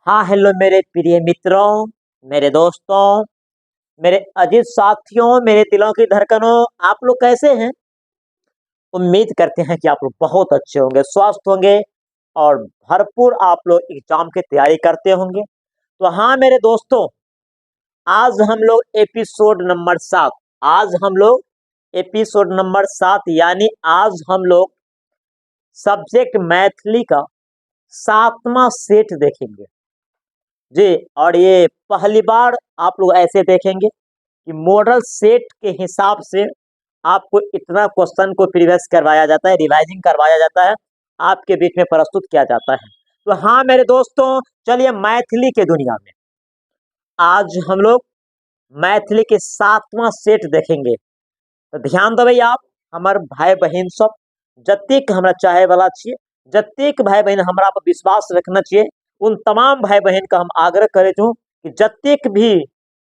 हाँ हेलो मेरे प्रिय मित्रों, मेरे दोस्तों, मेरे अजीज साथियों, मेरे दिलों की धड़कनों, आप लोग कैसे हैं? उम्मीद करते हैं कि आप लोग बहुत अच्छे होंगे, स्वस्थ होंगे और भरपूर आप लोग एग्जाम की तैयारी करते होंगे। तो हाँ मेरे दोस्तों, आज हम लोग एपिसोड नंबर 7 आज हम लोग एपिसोड नंबर 7 यानी आज हम लोग सब्जेक्ट मैथिली का 7वां सेट देखेंगे जी। और ये पहली बार आप लोग ऐसे देखेंगे कि मॉडल सेट के हिसाब से आपको इतना क्वेश्चन को प्रीवियस करवाया जाता है, रिवाइजिंग करवाया जाता है, आपके बीच में प्रस्तुत किया जाता है। तो हाँ मेरे दोस्तों, चलिए मैथिली के दुनिया में आज हम लोग मैथिली के 7वां सेट देखेंगे। तो ध्यान देवे आप, हमारे भाई बहन सब जतेक हमरा चाहे वाला छे, जतेक भाई बहन हमरा पर विश्वास रखना चाहिए, उन तमाम भाई बहन का हम आग्रह करे छो कि जतेक भी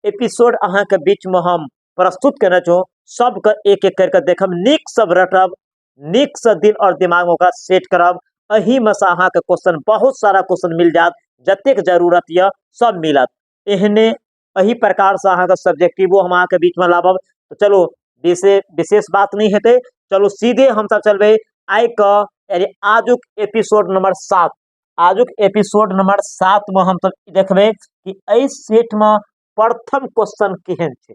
एपिसोड अहाँ के बीच में हम प्रस्तुत करना छो, सबके एक एक करके देखब, नीक सब रटब, नीक से दिल और दिमाग में ओकरा सेट करब। अही में से अहाँ के क्वेश्चन बहुत सारा क्वेश्चन मिल जात, जतेक जरूरत यह सब मिलत। एहने अही प्रकार से अहाँ के सब्जेक्टिवो हम अहाँ के बीच में लाबब। तो चलो विशेष बात नहीं हेते, चलो सीधे हम सब चलबे आई क यानी आजुक एपिसोड नंबर 7। आजुक एपिसोड नंबर 7 में हम सब देखबे कि एहि सेट में प्रथम क्वेश्चन केहन छे।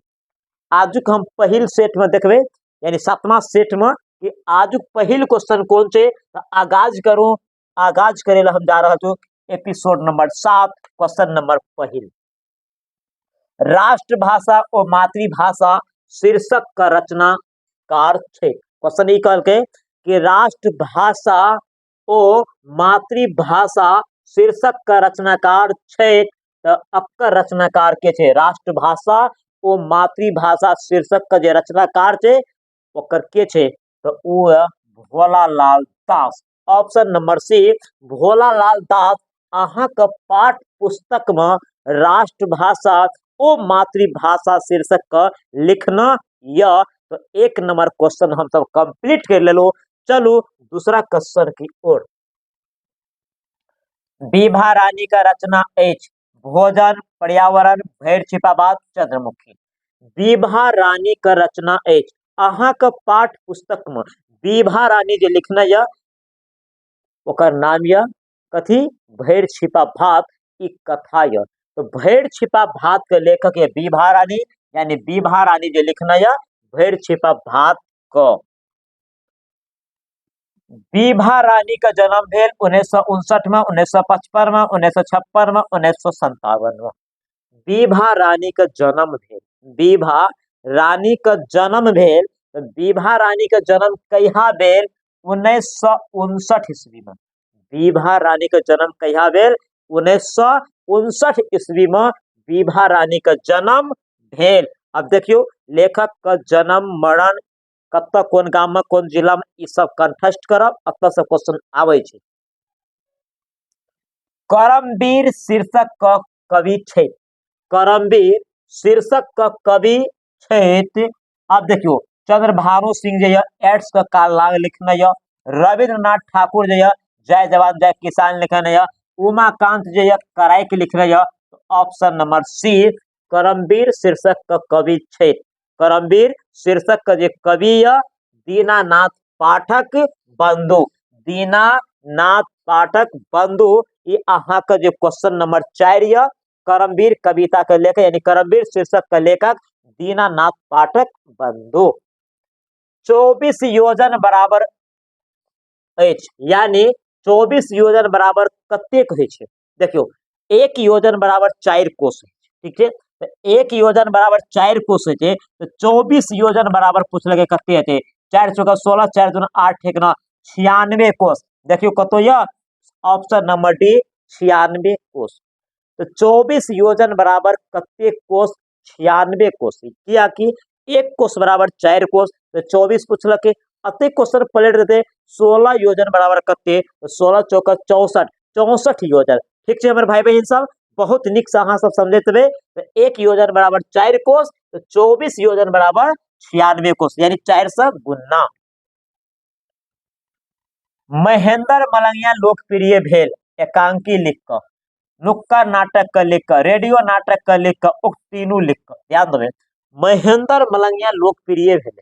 आजुक हम पहिल सेट में देखबे यानी 7वां सेट में कि आजुक पहिल क्वेश्चन कौन छे। तो आगाज करो, आगाज करे ला हम जा रहा छो एपिसोड नंबर 7 क्वेश्चन नंबर पहिल। राष्ट्रभाषा और मातृभाषा शीर्षक का रचनाकार छे। क्वेश्चन ई कहल के कि राष्ट्रभाषा और मातृभाषा शीर्षक का रचनाकार छे। तो अक्कर रचनाकार के छे राष्ट्रभाषा और मातृभाषा शीर्षक का जो रचनाकार छे ओकर के छे। तो वो है भोलालाल दास। ऑप्शन नंबर सी भोलालाल दास अहाँ का पाठ पुस्तक में राष्ट्रभाषा ओ मातृभाषा शीर्षक का लिखना या। तो एक नंबर क्वेश्चन हम सब कंप्लीट कर ले लो। चलो दूसरा क्वेश्चन की ओर। बीभा रानी का रचना एच भोजन पर्यावरण भेड़ छिपा बात चंद्रमुखी। बीभा रानी का रचना एच अहाँ का पाठ पुस्तक में बीभा रानी जो लिखना या ओकर नाम या कथी भेड़ छिपा भात ई कथा या। तो भेड़ छिपा भात के लेखक है बीभा रानी, यानी बीभा रानी जो लिखना या भेड़ छिपा भात को। बीभा रानी का जन्म भेल 1959 में, 1955 में, 1956 में, 1957 में। बीभा रानी का जन्म भेल, बीभा रानी का जन्म भेल। तो बीभा रानी का जन्म कहिया भेल? 1959 ईस्वी में। बीभा रानी का जन्म कहिया भेल? 1959 ईस्वी में बीभा रानी का जन्म भेल। अब देखियो लेखक का जन्म मरण कत कौन गांव में कौन जिला में ई सब कंठस्थ करब, अत से क्वेश्चन आवे छे। करमवीर शीर्षक का कवि छे, करमवीर शीर्षक का कवि छे। अब देखियो चंद्रभानु सिंह जो एड्स का काल लिखना या, रविंद्रनाथ ठाकुर जो जय जवान जय किसान लिखना या, उमाकांत जो कराई के लिखना या। तो ऑप्शन नंबर सी करमवीर शीर्षक का कवि छे। करमवीर शीर्षक का जो कवि या दीनानाथ पाठक बंधु, दीनानाथ पाठक बंधु। ये अहाँ का जो क्वेश्चन नंबर 4 या करमवीर कविता का लेखक यानी करमवीर शीर्षक का लेखक दीनानाथ पाठक बंधु। 24 योजन बराबर एच यानी 24 योजन बराबर कतेक होइ छे। देखियो एक योजन बराबर 4 कोस, ठीक है। तो एक योजन बराबर 4 कोस होइ छे। तो 24 योजन बराबर पूछलके कते हेते? 4 चौका 16, 4 दूना 8 एक ना 96 कोस। देखियो कतो या ऑप्शन नंबर डी 96 कोस। तो 24 योजन बराबर कते कोस? 96 कोस। किया कि एक कोस बराबर 4 कोस, तो 24 पूछलके। अते क्वेश्चन पलट देते 16 योजन बराबर कते? 16 चौका 64, 64 योजन। ठीक है हमारे भाई बहन सब, बहुत निक से अहाँ सब समझे तबे। तो एक योजन बराबर 4 कोस, तो 24 योजन बराबर 96 कोस, यानी 4 से गुना। महेंद्र मलंगिया लोकप्रिय भेल एकांकी लिख क। नुक्कड़ नाटक का लिख कर, रेडियो नाटक का लिख कर, उक्त तीनों लिख कर। ध्यान देवे, महेंद्र मलंगिया लोकप्रिय भेले।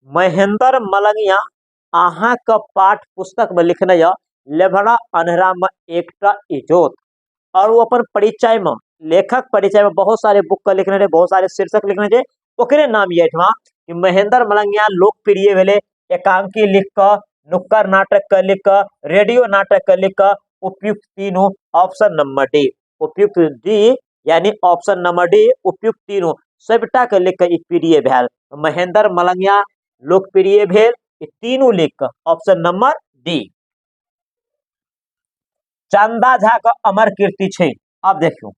महेंद्र मलंगिया अहाँ का पाठ पुस्तक में लिखने या लेभड़ा अनहरा में एकटा इजोत, और वो अपन परिचय में, लेखक परिचय में बहुत सारे बुक का लिखने रहे, बहुत सारे शीर्षक लिखने थे, ओकरे नाम ये था कि महेंद्र मलंगिया लोकप्रिय भेले एकांकी लिख कर, नुक्कड़ नाटक का लिख कर, रेडियो नाटक का लिख कर, उपयुक्त तीनों, ऑप्शन नंबर डी, उपयुक्त डी यानी ऑप्शन नंबर डी, उपयुक्त तीनों सबटा के लिख कर प्रिय भेल। महेंद्र मलंगिया लोकप्रिय भेल, तीनों लिख कर, ऑप्शन नंबर डी। चंदा झा का अमर कीर्ति छे। अब देखियो,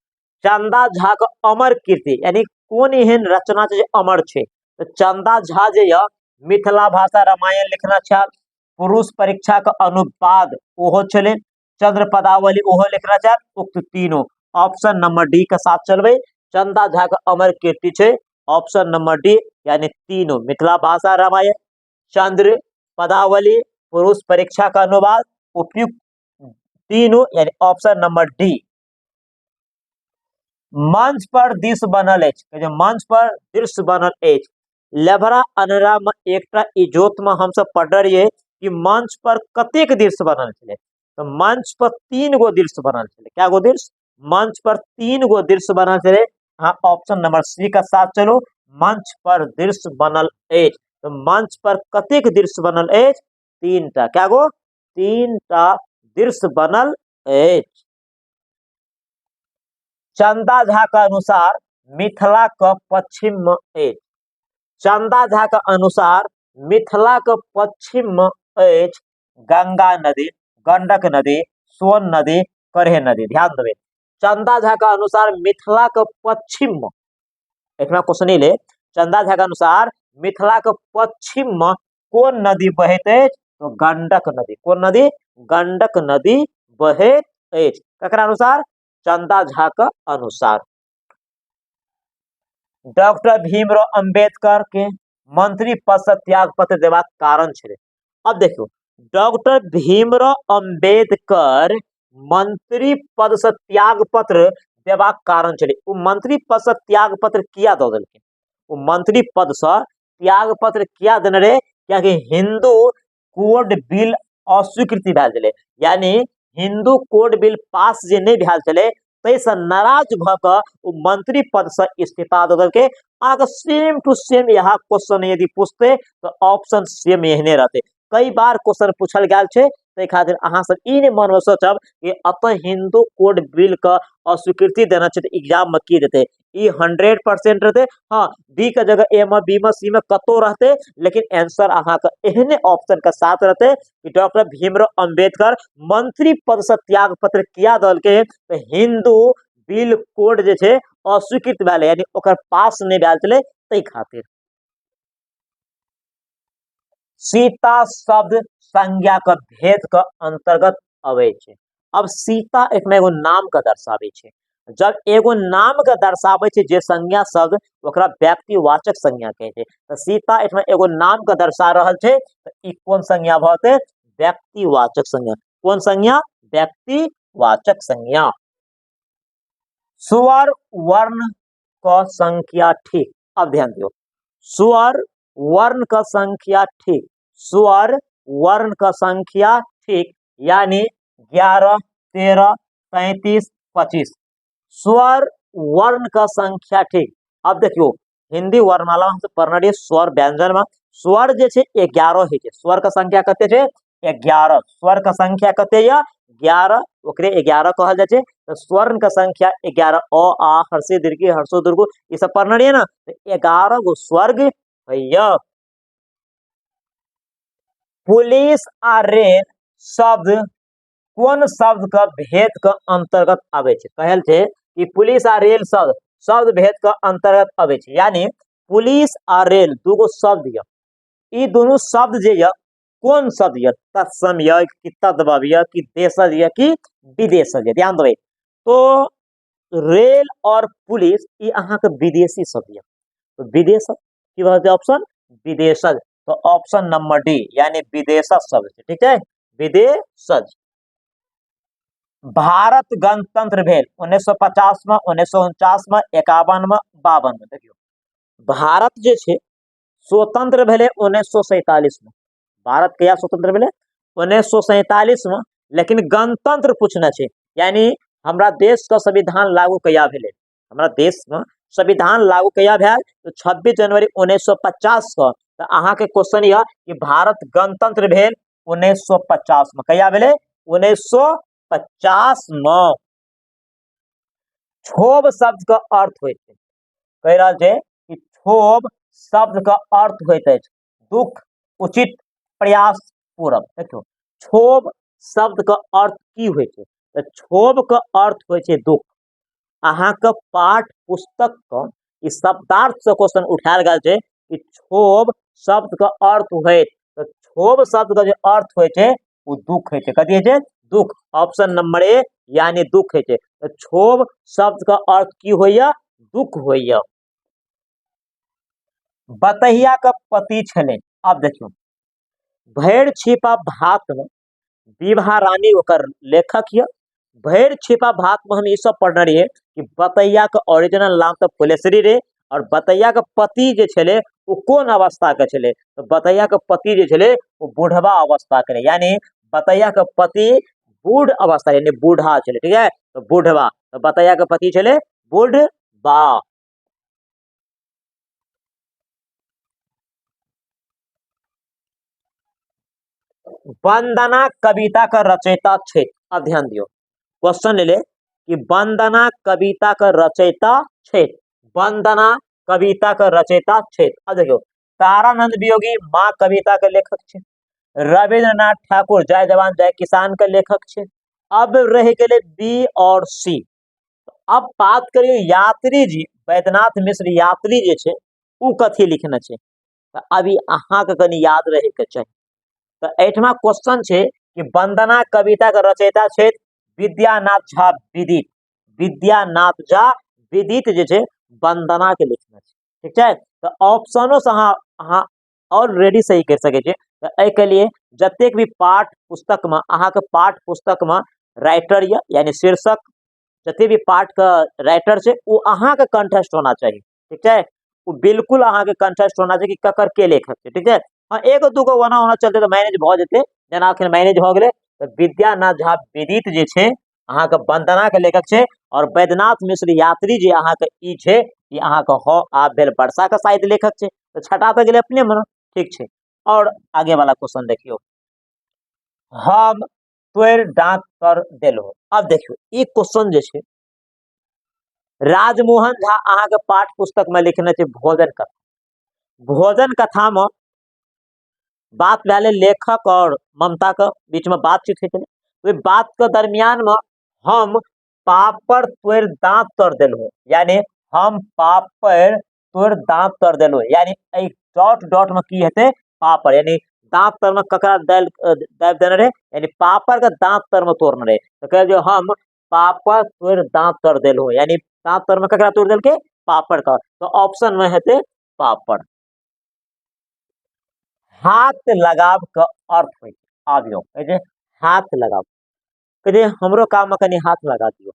चंदा झा का अमर कीर्ति यानी कौन एहन रचना छै जे अमर छे, तो चंदा झा जे या मिथिला भाषा रामायण लिखना छल, पुरुष परीक्षा का अनुवाद ओहो चले, चंद्र पदावली ओहो लिखना छल, उक्त तीनों, ऑप्शन नंबर डी के साथ चलबे। चंदा झा का अमर कीर्ति छे, ऑप्शन नंबर डी यानी तीनों, मिथिला भाषा रामायण, चंद्र पदावली, पुरुष परीक्षा का अनुवाद, उपयुक्त तीनों यानी ऑप्शन नंबर डी। मंच पर दृश्य बनल है, जो मंच पर दृश्य बनल है, लेभड़ा अनहरा में एकटा इजोत में हम सब पढ़ रहिए कि मंच पर कतेक दृश्य बनल छे, तो मंच पर 3 गो दृश्य बनल छे। क्या गो दृश्य? मंच पर 3 गो दृश्य बनल छे। हाँ, ऑप्शन नंबर सी का साथ चलो, मंच पर दृश्य बनल है, तो मंच पर कतेक दृश्य बनल है? 3 टा। क्या गो? 3 टा दृश्य बनल है। चंदा झा का अनुसार मिथिला का पश्चिम में है। चंदा झा का अनुसार मिथिला का पश्चिम में है गंगा नदी, गंडक नदी, सोन नदी, करेह नदी। ध्यान देवे, चंदा झा का अनुसार मिथिला का पश्चिम में, एक क्वेश्चन ले, चंदा झा का अनुसार मिथिला का पश्चिम में कौन नदी बहत है? तो गंडक नदी। कौन नदी? गंडक नदी बहत है। ककरा अनुसार? चंदा झा का अनुसार। डॉक्टर भीमराव अंबेडकर के मंत्री पद से त्याग पत्र देवा कारण छे। अब देखो, डॉक्टर भीमराव अंबेडकर मंत्री पद से त्याग पत्र देवा कारण छे। वो मंत्री पद से त्याग पत्र किया दो देलके? वो मंत्री पद से त्याग पत्र किया देने रे? क्या कि हिंदू कोड बिल अस्वीकृति भेल छले, यानी हिंदू कोड बिल पास जे नहीं भेल छले, तैसे नाराज भ क मंत्री पद से इस्तीफा दे देलके। आगे सेम टू सेम यहाँ क्वेश्चन यदि पूछते तो ऑप्शन सेम एहने रहते। कई बार क्वेश्चन पूछल गया छे, ते खातिर अहाँ सब ई नहीं मन में सोचब कि अतः हिंदू कोड बिल का अस्वीकृति देना चाहिए तो एग्जाम में की देते। ई 100% रहते। हाँ, बी के जगह ए में, बी में, सी में कतो रहते, लेकिन आंसर अहाँ का एहने ऑप्शन के साथ रहते कि डॉक्टर भीमराव अंबेडकर मंत्री पद से त्याग पत्र किया दल के, तो हिंदू बिल कोड जे छे अस्वीकृत भेल, यानी ओकर पास नहीं भेल छले, तै खातिर। सीता शब्द संज्ञा का भेद का अंतर्गत आवे छे। अब सीता एक में एगो नाम का दर्शावे छे। जब एगो नाम का दर्शावे छे जे संज्ञा शब्द, ओकरा व्यक्तिवाचक संज्ञा कहे छे। तो सीता एक में एगो नाम का दर्शा रहल छे, तो ई कौन संज्ञा भते? व्यक्तिवाचक संज्ञा। कौन संज्ञा? व्यक्तिवाचक संज्ञा। स्वर वर्ण का संख्या ठीक। अब ध्यान दो, स्वर वर्ण का संख्या ठीक, स्वर वर्ण का संख्या ठीक, यानी 11, 13, 35, 25 स्वर वर्ण का संख्या ठीक। अब देखियो, हिंदी वर्णमाला हम पढ़ना रही स्वर व्यंजन में, स्वर जे छे 11 है छे। स्वर का संख्या कते छे? 11। स्वर का संख्या कते या? 11, ओकरे 11 कहल जाय छे। तो स्वर्ण का संख्या 11, अ आ हर्षे दीर्घ हर्षो दीर्घ, ये सब पढ़ना रही है ना। तो 11 गो स्वर्ग भैया। पुलिस आ रेल शब्द कौन शब्द का भेद का अंतर्गत आवे छे? कहल छे कि पुलिस आ रेल शब्द शब्द भेद का अंतर्गत आवे छे, यानी पुलिस आ रेल दूगो शब्द या, ई दोनों शब्द जे या कौन शब्द या? तत्सम या कि तद्भव या कि देशज या कि विदेशज या? ध्यान देवे, तो रेल और पुलिस ये अहाँ के विदेशी शब्द या, तो विदेशज की बात है ऑप्शन विदेशज। तो ऑप्शन नंबर डी यानी विदेशज शब्द, ठीक है, विदेशज। भारत गणतंत्र भेल 1950 में, 1949 में, 51 में, 52 में। देखियो भारत जे छे स्वतंत्र भेले 1947 में। भारत कहिया स्वतंत्र भेले 1947 में। लेकिन गणतंत्र पूछना छे, यानी हमरा देश का संविधान लागू कहिया भेले। हमरा देश में संविधान लागू कहिया भेल तो 26 जनवरी 1950 को। तो अहाँ के क्वेश्चन यह कि भारत गणतंत्र भेल 1950 में। कहिया भेले 1950 में। क्षोभ शब्द का अर्थ होइत है, कह रहा है कि क्षोभ शब्द का अर्थ होइत है दुख, उचित, प्रयास पूर्वक। देखो क्षोभ शब्द का अर्थ की होय छै, तो क्षोभ का अर्थ होय छै दुख। अहाँ के पाठ पुस्तक का इस शब्दार्थ से क्वेश्चन उठायल गेल छै कि क्षोभ शब्द का अर्थ होय, तो क्षोभ शब्द का जो अर्थ होय छै वो दुख होय छै। कथी होय छै? दुख। ऑप्शन नंबर ए यानी दुख होय छै। तो क्षोभ शब्द का अर्थ की होइया? दुख होइया। बतहिया का पति छले। अब देखियो भैर छिपा भात में विभा रानी ओकर लेखक है। भैर छिपा भात में हम ये सब पढ़ने रहिए कि बतैया का ओरिजिनल नाम तो फुलेश्वरी रे, और बतैया का पति जे छले वो कौन अवस्था के छले? तो बतैया का पति जे छले वो बूढ़वा अवस्था के, यानी बतैया का पति बूढ़ अवस्था यानी बूढ़ा छले। ठीक है, तो बूढ़वा, तो बतैया का पति छले बूढ़वा। वंदना कविता का रचयिता छे। अब ध्यान दियो, क्वेश्चन ले ले कि वंदना कविता का रचयिता छे। वंदना कविता का रचयिता छे। अब देखियो तारानंद वियोगी माँ कविता के लेखक छे। रविंद्रनाथ ठाकुर जय जवान जय किसान के लेखक छे। अब रह गए बी और सी। अब बात करियो यात्री जी, वैद्यनाथ मिश्र यात्री जे छे उ कथी लिखने छे, तो अभी अहाँ के कनी याद रहे के चाहिए। तो एठमा क्वेश्चन छे कि वंदना कविता के रचयिता छे विद्यानाथ झा विदित। विद्यानाथ झा विदित जे छे वंदना के लिखने छे। ठीक है, तो ऑप्शनों से अहाँ ऑलरेडी सही कर सके छे। तो ए के लिए जतेक भी पाठ पुस्तक में अहाँ के पाठ पुस्तक में राइटर यानी शीर्षक जते भी पाठ का राइटर छे वो अहाँ के कंठस्थ होना चाहिए। ठीक है, वो बिल्कुल अहाँ के कंठस्थ होना चाहिए कि ककर के लेखक छे। ठीक है, हाँ एगो दूगो वना होना चलते तो मैनेज भ जेते, जना अखन मैनेज हो गेले। तो विद्यानाथ झा विदित जे छे अहाँ के वंदना के लेखक छे, और वैद्यनाथ मिश्र यात्री जे अहाँ के ई छे ई अहाँ के हो आ भेल वर्षा के साहित्य लेखक छे। तो छटा तो गेले अपने मन। ठीक छे, और आगे वाला क्वेश्चन देखियो, हम तोर दांत कर देलो। अब देखियो ई क्वेश्चन जे छे राजमोहन झा अहाँ के पाठ पुस्तक में लिखने छे भोजन कथा। भोजन कथा में बात भेले लेखक और ममता के बीच में बातचीत होते। तो बात के दरमियान में हम पापड़ तोड़ दांत तर देलो, यानी हम पापड़ तोड़ दांत तर देलो, यानी डॉट डॉट में की हेते पापड़, यानी दांत तर में ककरा दाब देने रहे, यानी पापड़ के दांत तर में तोड़ने रहे। तो कह जो हम पापड़ तोड़ दांत तर देलो, यानी दांत तर में ककरा तोड़ देल के पापड़ का। तो ऑप्शन में हेते पापड़। हाथ लगाव का अर्थ होय आबियो हाथ लगाव कहे हमरो काम में कनी हाथ लगा दियो।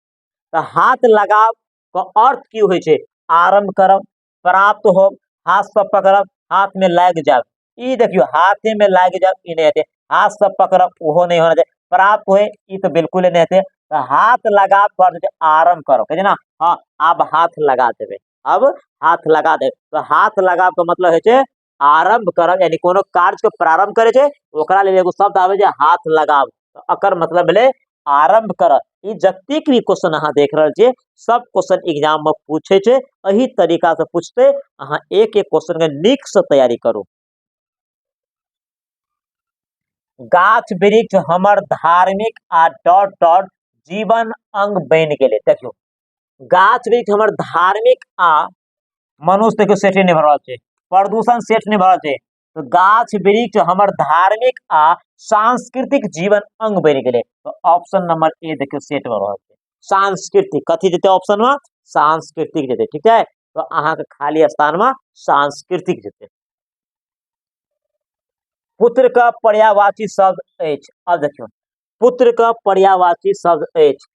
तो हाथ लगाव का अर्थ की होय छे? आरंभ करब, प्राप्त हो, हाथ से पकड़ब, हाथ में लाग जाब। ई देखियो हाथे में लाग जाब ई नहीं हेते, हाथ से पकड़ब ओहो नहीं होना चाहिए, प्राप्त होए ई तो बिल्कुल नहीं हेते। तो हाथ लगाव का अर्थ आरंभ करो, कहे ना हाँ अब हाथ लगा देबे, अब हाथ लगा दे। तो हाथ लगाव का मतलब होय छे आरंभ करब, यानी कोनो कार्य के प्रारंभ करे छे ओकरा लेल एगो शब्द आवे जे हाथ लगाव। तो अकर मतलब भेले आरंभ कर। ई जतेक भी क्वेश्चन अहाँ देख रहल छियै सब क्वेश्चन एग्जाम में पूछे छे, एही तरीका से पूछते। अहाँ एक एक क्वेश्चन के नीक से तैयारी करू। गाछ वृक्ष हमर धार्मिक आ डॉट डॉट जीवन अंग बन गेले। देखियो गाछ वृक्ष हमर धार्मिक आ मनुष्य के सेटे नहीं भरल छे, प्रदूषण सेट नहीं भरल छे। तो गाछ वृक्ष हमर धार्मिक आ सांस्कृतिक जीवन अंग बन गेले। तो ऑप्शन नंबर ए देखियो सेट भरल छे सांस्कृतिक। कथी देते ऑप्शन में? सांस्कृतिक देते। ठीक है, तो अहाँ के खाली स्थान में सांस्कृतिक देते। पुत्र का पर्यायवाची शब्द एच। अब देखियो पुत्र का पर्यायवाची शब्द अछि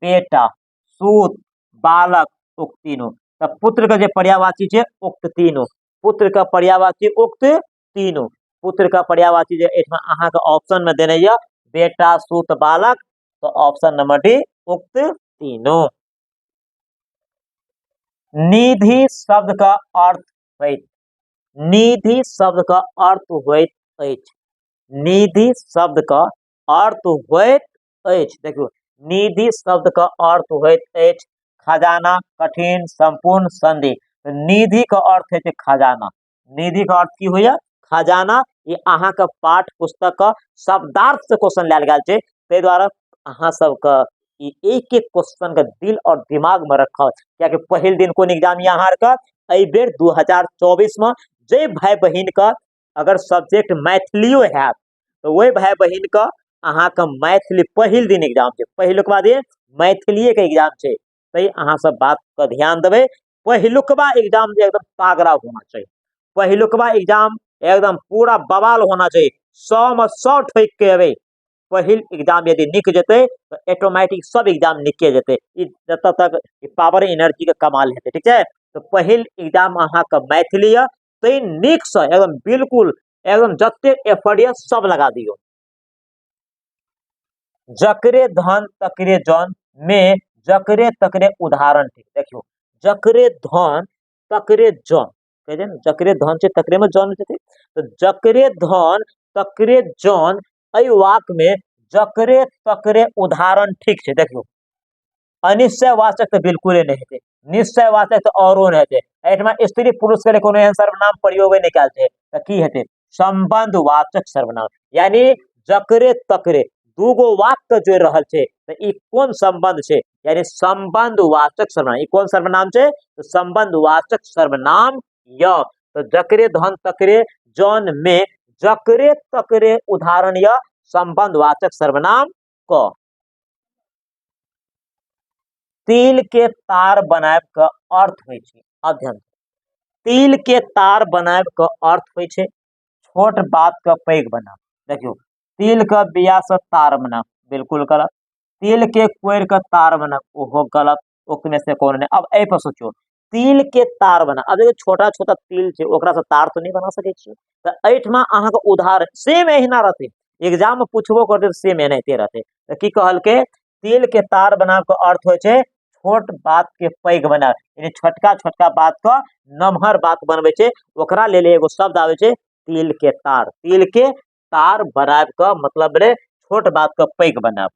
बेटा, सूत, बालक, उक्त तीनों। तो पुत्र का जो पर्यायवाची है उक्त तीनों, पुत्र का पर्यायवाची उक्त तीनों, पुत्र का पर्यायवाची जो इसमें अहाँ का ऑप्शन में देने या बेटा, सूत, बालक, तो ऑप्शन नंबर डी उक्त तीनों। निधि शब्द का अर्थ होइत, निधि शब्द का अर्थ होइत अछि, निधि शब्द का अर्थ होइत अछि, देखियो निधि शब्द का अर्थ होइत अछि खजाना, कठिन, संपूर्ण, संधि। तो निधि का अर्थ है खजाना, निधि का अर्थ की होया खजाना। ये अहाँ का पाठ पुस्तक का शब्दार्थ से क्वेश्चन लायल गेल छै, ताहि द्वारा अहाँ सबका एक एक क्वेश्चन का दिल और दिमाग में रखा, क्या कि पहिल दिन कोन एग्जाम या अहाँ का एहि बेर 2024 में जे भाई बहिन का अगर सब्जेक्ट मैथिलियो है तो वही भाई बहिन का अहाँ का मैथिली पहिल दिन एग्जाम छै, पहिलुकवा दिन मैथिलीए के एग्जाम छै, तै अहाँ सब बात का ध्यान देबै। पहिलुकवा एग्जाम एकदम तागड़ा होना चाहिए, पहिलुकवा एग्जाम एकदम पूरा बवाल होना चाहिए, 100 में 100 ठोक के अबै। पहिल एग्जाम यदि निक जेतै तो ऑटोमेटिक सब एग्जाम निके जेतै, जब तक पावर एनर्जी के कमाल हेतै, ठीक है। तो पहिल एग्जाम अहाँ का मैथिली है, तै निक से एकदम बिल्कुल एकदम जते एफर्ट है सब लगा दियो। जकरे धन तकरे जन में जकरे तकरे उदाहरण ठीक, देखियो जकरे धन तकरे जन कहे न, जकरे धन छै तकरे में जन छै, तो जकरे धन तकरे जन एहि वाक्य में जकरे तकरे उदाहरण ठीक छै। देखियो अनिश्चयवाचक तो बिल्कुल नहीं हेतै, निश्चयवाचक तो औरो नहीं हेतै, एठमा स्त्री पुरुष के लिए कोनो एहन सर्वनाम प्रयोग नहीं कयल छै, तो की हेतै संबंधवाचक सर्वनाम, यानी जकरे तकरे दूगो वाक्य जोड़ रहल छै तो ई कोन संबंध छै, यानी संबंधवाचक सर्वनाम। ई कोन सर्वनाम छै तो संबंधवाचक सर्वनाम य। तो जकरे धन तकरे जन में जकरे तकरे उदाहरण या संबंधवाचक सर्वनाम क। तिल के तार बनाब का अर्थ होय छै अध्ययन, तिल के तार बनाब का अर्थ होय छै छोट बात का पैघ बनाब। देखियो तिल का बिया से तार बनाब बिल्कुल गलत, तिल के कोयर का तार बनाब ओहो गलत, उकमे से कौन नहीं। अब ए पर सोचो तिल के तार बना, अब देखिए छोटा छोटा तिल छै ओकरा से तार तो नहीं बना सके छी, तो एठमा अहाँ के उदाहरण सेम एहिना रहते, एग्जाम में पूछबो करते सेम एनाहिते रहते। तो की कहल के तिल के तार बनाब का अर्थ होय छै छोट बात के पैघ बनाब, यानी छोटका छोटका बात का नमहर बात बनबे छै, ओकरा लेल एगो शब्द आवे छै तिल के तार। तिल के तार बनाब का मतलब रे छोट बात का पैघ बनाब।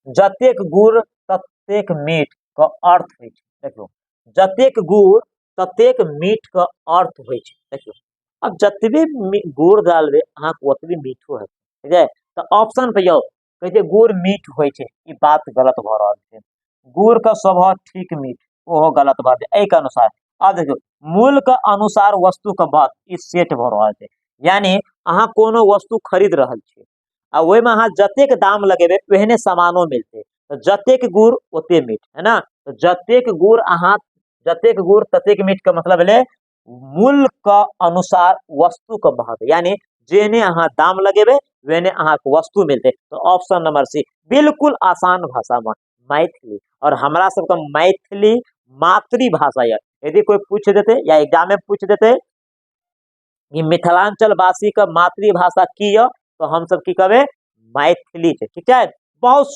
जतेक गुड़ ततेक मीठ का अर्थ होय छै, देखियो जतेक गुड़ ततेक मीठ का अर्थ होय छै। देखियो अब जतबे गुड़ डालबे अहाँ ओतबे मीठो है, ठीक है। तो ऑप्शन पे जाओ कहै छै गुड़ मीठ होय छै, ई बात गलत भ रहल छै, गुड़ का स्वभाव ठीक मीठ ओहो गलत बात है। के अनुसार अब देखियो मूल्य का अनुसार वस्तु का बात ई सेट भ रहल छै, यानी अहाँ कोनो वस्तु खरीद रहल छी आ ओहि में अहाँ जतेक दाम लगेबे ओहने सामानो मिलते, तो जतेक गुड़ ओते मीठ है ना। तो जतेक गुड़ अहाँ जतेक गुड़ ततेक मीठ का मतलब है मूल्य का अनुसार वस्तु का महत्व, यानी जेने अहाँ दाम लगेबे वेने अहाँ को वस्तु मिलते। तो ऑप्शन नंबर सी बिल्कुल आसान भाषा में मैथिली, और हमरा सबका मैथिली मातृभाषा है। यदि कोई पूछ देते या एग्जाम में पूछ देते कि मिथिलांचल वासी का मातृभाषा की है तो हम सब की कहबे मैथिली छै, ठीक है। बहुत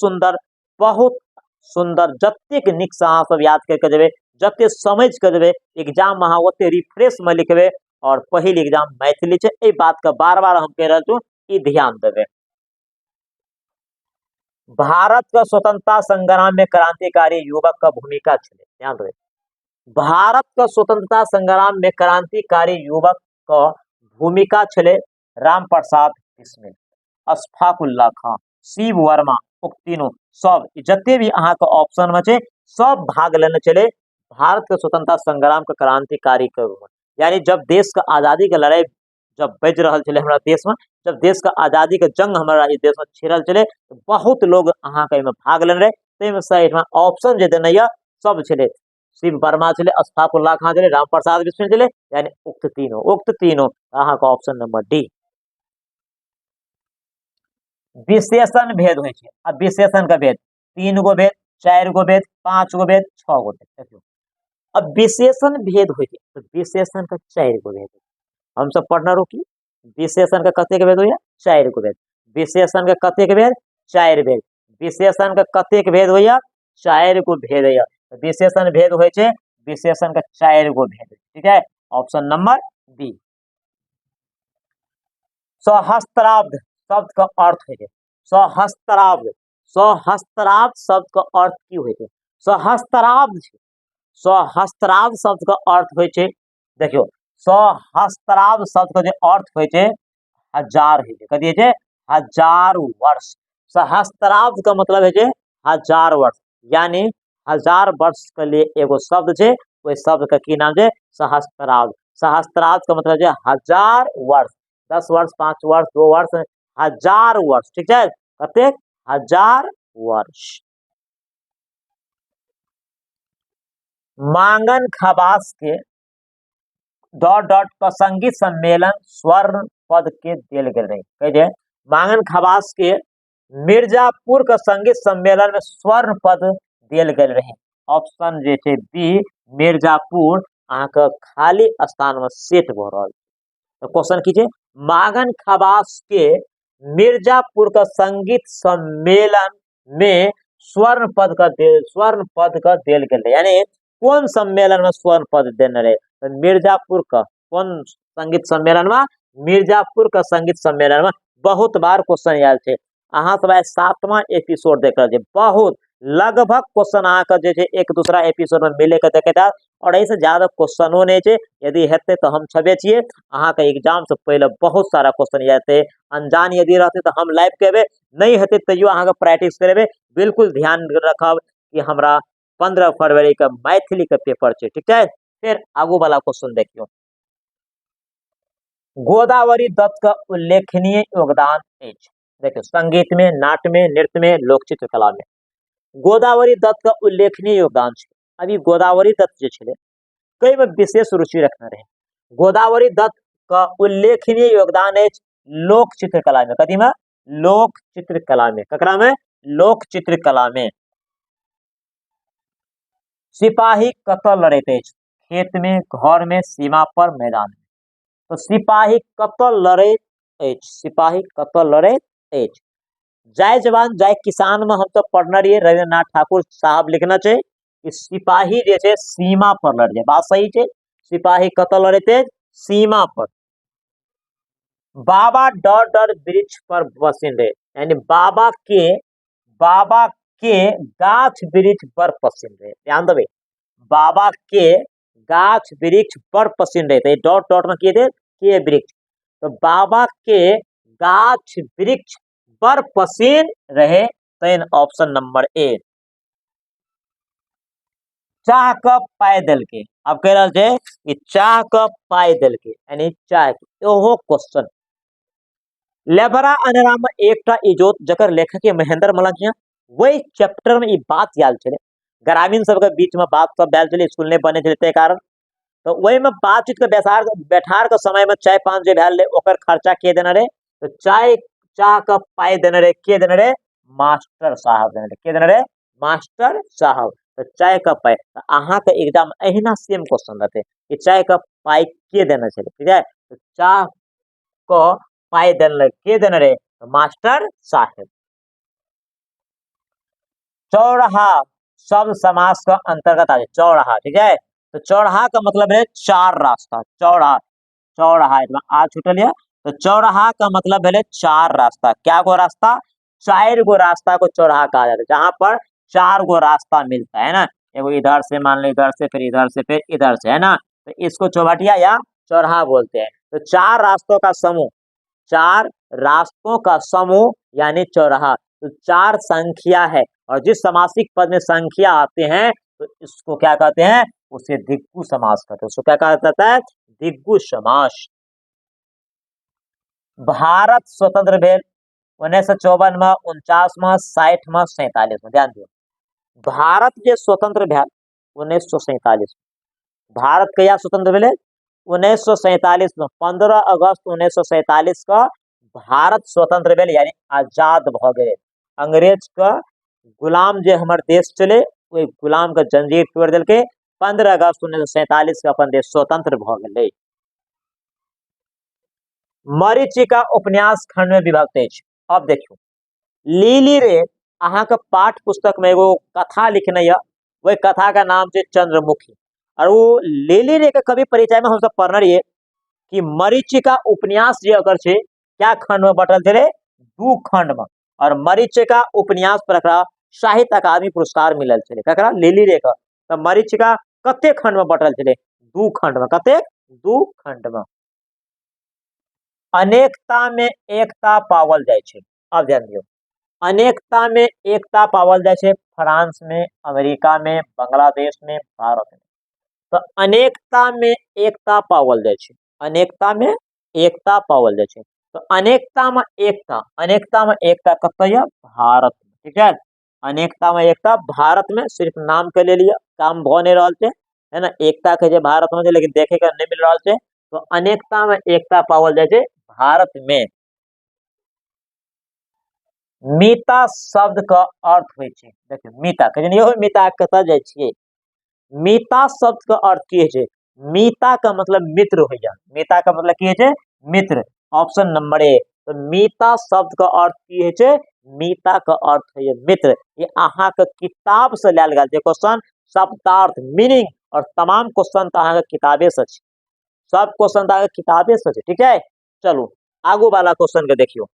सुंदर जतेक निक से अहाँ सब याद करके देबे, जते समझ के देबे एग्जाम में अहाँ ओते रिफ्रेश में लिखबे, और पहिल एग्जाम मैथिली छै, ए बात का बार बार हम कह रहल छूं, ई ध्यान देबे। भारत का स्वतंत्रता संग्राम में क्रांतिकारी युवक का भूमिका छे, ध्यान देबे। भारत का स्वतंत्रता संग्राम में क्रांतिकारी युवक का भूमिका छे राम प्रसाद बिस्मिल, अशफाक उल्लाह खां, शिव वर्मा, उक्त तीनों सब जते भी अहाँ के ऑप्शन में छे सब भाग लेने चले भारत के स्वतंत्रता संग्राम के क्रांतिकारी के रूप में। यानी जब देश का आजादी के लड़ाई जब बज रहल छे हमारा देश में, जब देश का आजादी के जंग हमारा इस देश में छिड़ल चले तो बहुत लोग अहाँ के भाग लेने रहे, तेमे से ऑप्शन जे देने या सब छे शिव वर्मा चले, अशफाक उल्लाह खां चले, राम प्रसाद बिस्मिल चले, यानी उक्त तीनों अहाँ का ऑप्शन नंबर डी। विशेषण भेद होइ छै। अब विशेषण का भेद 3 गो भेद, 4 गो भेद, 5 गो भेद, 6 गो भेद। देखियो अब विशेषण भेद होइ छै तो विशेषण का 4 गो भेद। हम सब पढ़ना रोकी, विशेषण का कतेक भेद होइए 4 गो भेद। विशेषण का कतेक भेद 4 भेद। विशेषण का कतेक भेद होइए 4 गो भेद होइए। विशेषण भेद होइ छै विशेषण का 4 गो भेद। ठीक है, ऑप्शन नंबर बी। सहस्त्राब्द शब्द का अर्थ होइ छै सहस्त्राब्द। सहस्त्राब्द शब्द का अर्थ की होइ छै सहस्त्राब्द छै। सहस्त्राब्द शब्द का अर्थ होइ छै, देखियो सहस्त्राब्द शब्द का जो अर्थ होइ छै हजार होइ छै। कथी होइ छै हजार वर्ष। सहस्त्राब्द का मतलब होइ छै हजार वर्ष, यानी हजार वर्ष के लिए एगो शब्द छै, ओहि शब्द का की नाम छै सहस्त्राब्द। सहस्त्राब्द का मतलब है हजार वर्ष, 10 वर्ष, 5 वर्ष, 2 वर्ष, हजार वर्ष। ठीक है, कतेक हजार वर्ष। मांगन खबास के डॉट डॉट प्रसंगी सम्मेलन स्वर्ण पद के देल गेल रहे। कह दे मांगन खबास के मिर्जापुर का संगीत सम्मेलन में स्वर्ण पद देल गेल रहे। ऑप्शन जे छै बी मिर्जापुर अहाँ के खाली स्थान में सेट भ रहल। तो क्वेश्चन की छै मांगन खबास के मिर्जापुर का संगीत सम्मेलन में स्वर्ण पद का देल गेल रहे। यानी कौन सम्मेलन में स्वर्ण पद देने रहे तो मिर्जापुर का कौन संगीत सम्मेलन में मिर्जापुर का संगीत सम्मेलन में। बहुत बार क्वेश्चन आयल छै, अहाँ सब 7वां एपिसोड देख रहल छै। बहुत लगभग क्वेश्चन अहाँ के जे छै एक दूसरा एपिसोड में मिले के देखे था, और ऐसे ज्यादा क्वेश्चनो नहीं छै। यदि हेते तो हम छबे छिए अहाँ के एग्जाम से पहले बहुत सारा क्वेश्चन आते। अनजान यदि रहते तो हम लाइव केबे, नहीं हेते तैयो अहाँ के प्रैक्टिस करेबे। बिल्कुल ध्यान रखब कि हमरा 15 फरवरी के मैथिली के पेपर छै। ठीक है, फिर आगू वाला क्वेश्चन देखियो। गोदावरी दत्त का उल्लेखनीय योगदान अछि। देखियो संगीत में, नाट्य में, नृत्य में, लोक चित्रकला में गोदावरी दत्त का उल्लेखनीय योगदान छै। अभी गोदावरी दत्त जे छले कई में विशेष रुचि रखने रहे। गोदावरी दत्त का उल्लेखनीय योगदान है लोक चित्रकला में। कथी में लोक चित्रकला में। ककरा में लोक चित्रकला में। सिपाही कतऽ लड़ैत अछि खेत में, घर में, सीमा पर, मैदान में। तो सिपाही कतऽ लड़ैत अछि, सिपाही कतऽ लड़ैत अछि। जय जवान जय किसान में हम तो पढ़ना रहिए, रविन्द्रनाथ ठाकुर साहब लिखना चाहिए कि सिपाही जे छै सीमा पर लड़ जाए। बात सही छै, सिपाही कतऽ लड़ैत अछि सीमा पर। बाबा डर डर वृक्ष पर बसिन रहे, यानी बाबा के गाछ वृक्ष पर पसिन रहे। ध्यान देवे, बाबा के गाछ वृक्ष पर पसिन रहे थे। डॉट डॉट में किए थे के वृक्ष, तो बाबा के गाछ वृक्ष पर पसीन रहे। तेन ऑप्शन नंबर ए। चाह क पाय देल के, अब कह रहा है कि चाह क पाय देल के यानी चाह के। ओहो क्वेश्चन लेबरा अनरा में एकटा इजोत जकर लेखक है महेंद्र मलकिया। वही चैप्टर में ये बात याद चले, ग्रामीण सबके बीच में बात सब बैल चले, स्कूल नहीं बने चलते कारण। तो वही में बातचीत के बैठार के समय में चाय पान जो भैल ओकर खर्चा के देना रहे। तो चाह का पाई देने रहे के देने रहे मास्टर साहब देने रहे। के देने रहे मास्टर साहब। तो चाय का पाई अहाँ के एग्जाम अहिना सेम क्वेश्चन रहते कि चाय का पाई के देना चाहिए। ठीक है, तो चाह को पाई देने के देने रहे तो मास्टर साहब। चौराहा शब्द समास का अंतर्गत आ जाए चौराहा। ठीक है, तो चौराहा का मतलब है चार रास्ता। चौराहा चौराहा आ छूटल है, तो चौराहा का मतलब है चार रास्ता। क्या गो रास्ता 4 गो रास्ता को चौराहा कहा जाता है, जहां पर 4 गो रास्ता मिलता है ना। एगो इधर से मान लो, इधर से, फिर इधर से, फिर इधर से, है ना। तो इसको चौबटिया या चौराहा बोलते हैं। तो 4 रास्तों का समूह, 4 रास्तों का समूह यानी चौराहा। तो 4 संख्या है, और जिस समासिक पद में संख्या आते हैं तो इसको क्या कहते हैं उसे दिग्गु समास कहते हैं। उसको क्या कहा जाता है दिग्गु समास। भारत स्वतंत्र भेल 1954 में, 49 में, 60 में, 47 में। ध्यान दियो, भारत जो स्वतंत्र भेल 1947 में। भारत कहिया स्वतंत्र भेले 1947 में, 15 अगस्त 1947 का भारत स्वतंत्र भेल यानी आजाद भ गए। अंग्रेज का गुलाम जे हमर देश चले वही गुलाम का जंजीर तोड़ दिल के 15 अगस्त 1947 के अपन देश स्वतंत्र भ गए। मरीचिका उपन्यास खंड में विभक्त अछि। अब देखियो लिली रे अहाँ के पाठ पुस्तक में एगो कथा लिखने है, वही कथा का नाम है चंद्रमुखी। और वो लिली रे के कवि परिचय में हम सब पढ़ने रहिए कि मरीचिका उपन्यास जे अगर छे क्या खंड में बटल थे, 2 खंड में। और मरीचिका उपन्यास पर एकरा साहित्य अकादमी पुरस्कार मिलल छे ककरा लिली रे का। तो मरीचिका कते खंड में बटल छे, 2 खंड में। कते 2 खंड में। अनेकता में एकता पावल जाय छे। अब ध्यान दियो, अनेकता में एकता पावल जाय छे फ्रांस में, अमेरिका में, बांग्लादेश में, भारत में। तो अनेकता में एकता पावल जाय छे, अनेकता में एकता पावल जाय छे। तो अनेकता में एकता, अनेकता में एकता कत है, भारत में। ठीक है, अनेकता में एकता भारत में, सिर्फ नाम के ले लिया, काम भ नहीं रहल छे, है ना। एकता के जे भारत में छे लेकिन देखे के नहीं मिल रहल छे। तो अनेकता में एकता पावल जाय छे भारत में। मीता शब्द का अर्थ होय छे, देखियो मीता के जनियो मीता कत जाय छिए। मीता शब्द का अर्थ की है, मीता का मतलब मित्र हो जा, मीता का मतलब की है, मित्र। ऑप्शन नंबर ए। तो मीता शब्द का अर्थ की है, मीता का अर्थ है मित्र। ये अहाँ के किताब से लेल गेल क्वेश्चन, शब्दार्थ मीनिंग और तमाम क्वेश्चन तो अहाँ के किताबे से छे, सब क्वेश्चन तो अहाँ के किताबे से छे। ठीक है, चलो आगू वाला क्वेश्चन के देखियो।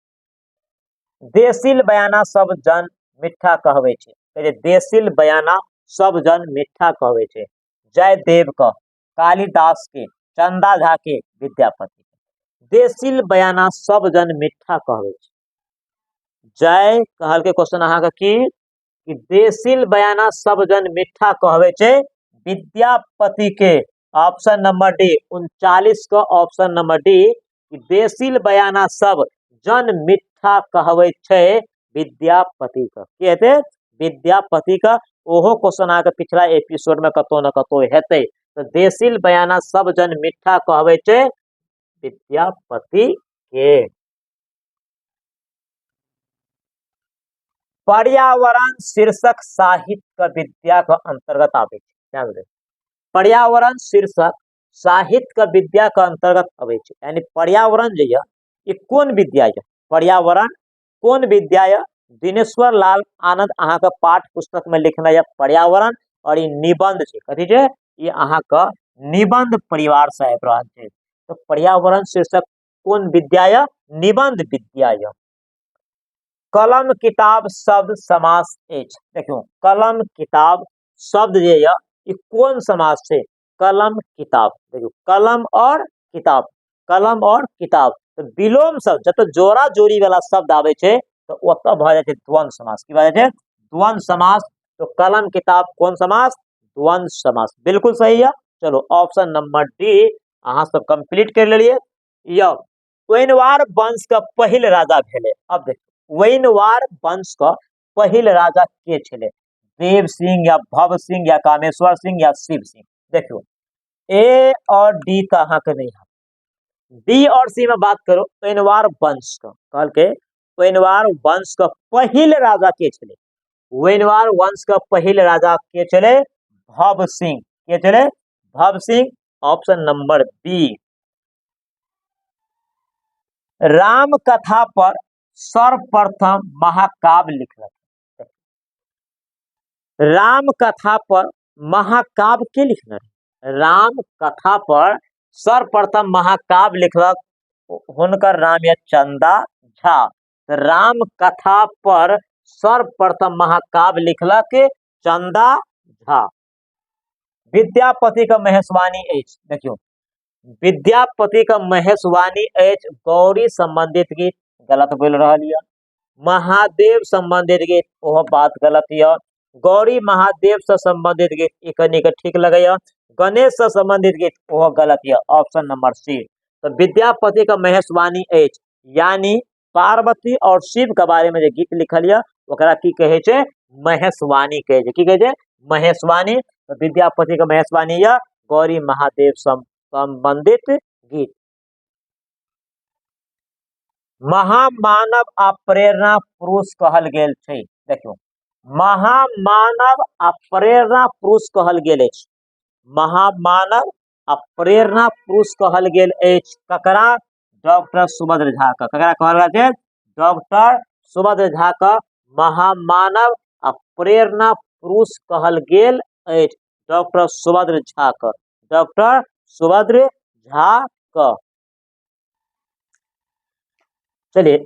देसिल बयाना सब जन मीठा कहवे छे, देसिल बयाना सब जन मीठा कहवे छे। जयदेव का, कालिदास के, चंदा झा के, विद्यापति के। देसिल बयाना सब जन मीठा कहवे छे। जय कहल के क्वेश्चन अहाँ के कि देसिल बयाना सब जन मीठा कहवे छे विद्यापति के। ऑप्शन नंबर डी 39 का ऑप्शन नंबर डी, देसिल बयाना सब जन मीठा कहवे छे विद्यापति का। कहते विद्यापति का। ओहो क्वेश्चन आके पिछला एपिसोड में कतो न कतो हेते। तो देसिल बयाना सब जन मीठा कहवे छे विद्यापति के। पर्यावरण शीर्षक साहित्य का विद्या का अंतर्गत आवे छे। ध्यान दे, पर्यावरण शीर्षक साहित्य का विद्या का अंतर्गत आवे छे। यानी पर्यावरण जो है ये कौन विद्या है, पर्यावरण कौन विद्या है। दिनेश्वर लाल आनंद अहाँ का पाठ पुस्तक में लिखना है पर्यावरण। और ये निबंध छे, कथी छे, ये अहाँ का निबंध परिवार से आबि रहल छे। तो पर्यावरण शीर्षक कौन विद्या है, निबंध विद्या है। कलम किताब शब्द समास एच, देखियो कलम किताब शब्द जे है ये कौन समास छे, कलम किताब। देखियो कलम और किताब, कलम और किताब। तो विलोम शब्द जब जोड़ा जोड़ी वाला शब्द आवे छे तो ओत भ जाय छे द्वंद्व समास। की भ जाय छे, द्वंद्व समास। तो कलम किताब कौन समास, द्वंद्व समास। बिल्कुल सही है। चलो ऑप्शन नंबर डी अहाँ सब कंप्लीट कर लेलिए। यह वेनवार वंश का पहिल राजा भेले। अब देखियो वेनवार वंश का पहिल राजा के छे, देव सिंह या भव सिंह या कामेश्वर सिंह या शिव सिंह। देखियो ए और डी का अहाँ के नहीं है, बी और सी में बात करो। वेनवार वंश का कहल के वेनवार वंश का पहिल राजा के छे, वेनवार वंश का पहिल राजा के छे भव सिंह। के छे, Bhav Singh. Option number B. Ram कथा पर सर्वप्रथम महाकाव्य लिखलक, राम कथा पर महाकाव्य के लिखलक, राम कथा पर सर्वप्रथम महाकाव्य लिखलक हुनकर नाम है चंदा झा। राम कथा पर सर्वप्रथम महाकाव्य लिखलक चंदा झा। विद्यापति का महेशवाणी एच, देखियो विद्यापति का महेशवाणी एच गौरी संबंधित गीत गलत बोल रहा है। महादेव संबंधित गीत वह बात गलत है। गौरी महादेव से संबंधित गीत एक ठीक लगे। गणेश से संबंधित गीत वह गलत है। Option number C. तो विद्यापति का महेशवाणी एच यानी पार्वती और शिव के बारे में जो गीत लिखल है ओकरा की कहे छे, महेशवाणी कहे छे। की कहे छे, महेशवाणी। तो विद्यापति का महेशवाणी है गौरी महादेव संबंधित गीत। महामानव आ प्रेरणा पुरुष कहल गेल छै। देखियो, महामानव आ प्रेरणा पुरुष कहल गेल अछि। महामानव आ प्रेरणा पुरुष कहल गेल अछि ककरा? डॉक्टर सुभद्र झा के। ककरा कहल गेल छै? डॉक्टर सुभद्र झा के महामानव आ प्रेरणा पुरुष कहल गेल अछि। डॉक्टर सुभद्र झा के। डॉक्टर सुभद्र झा का। चलिए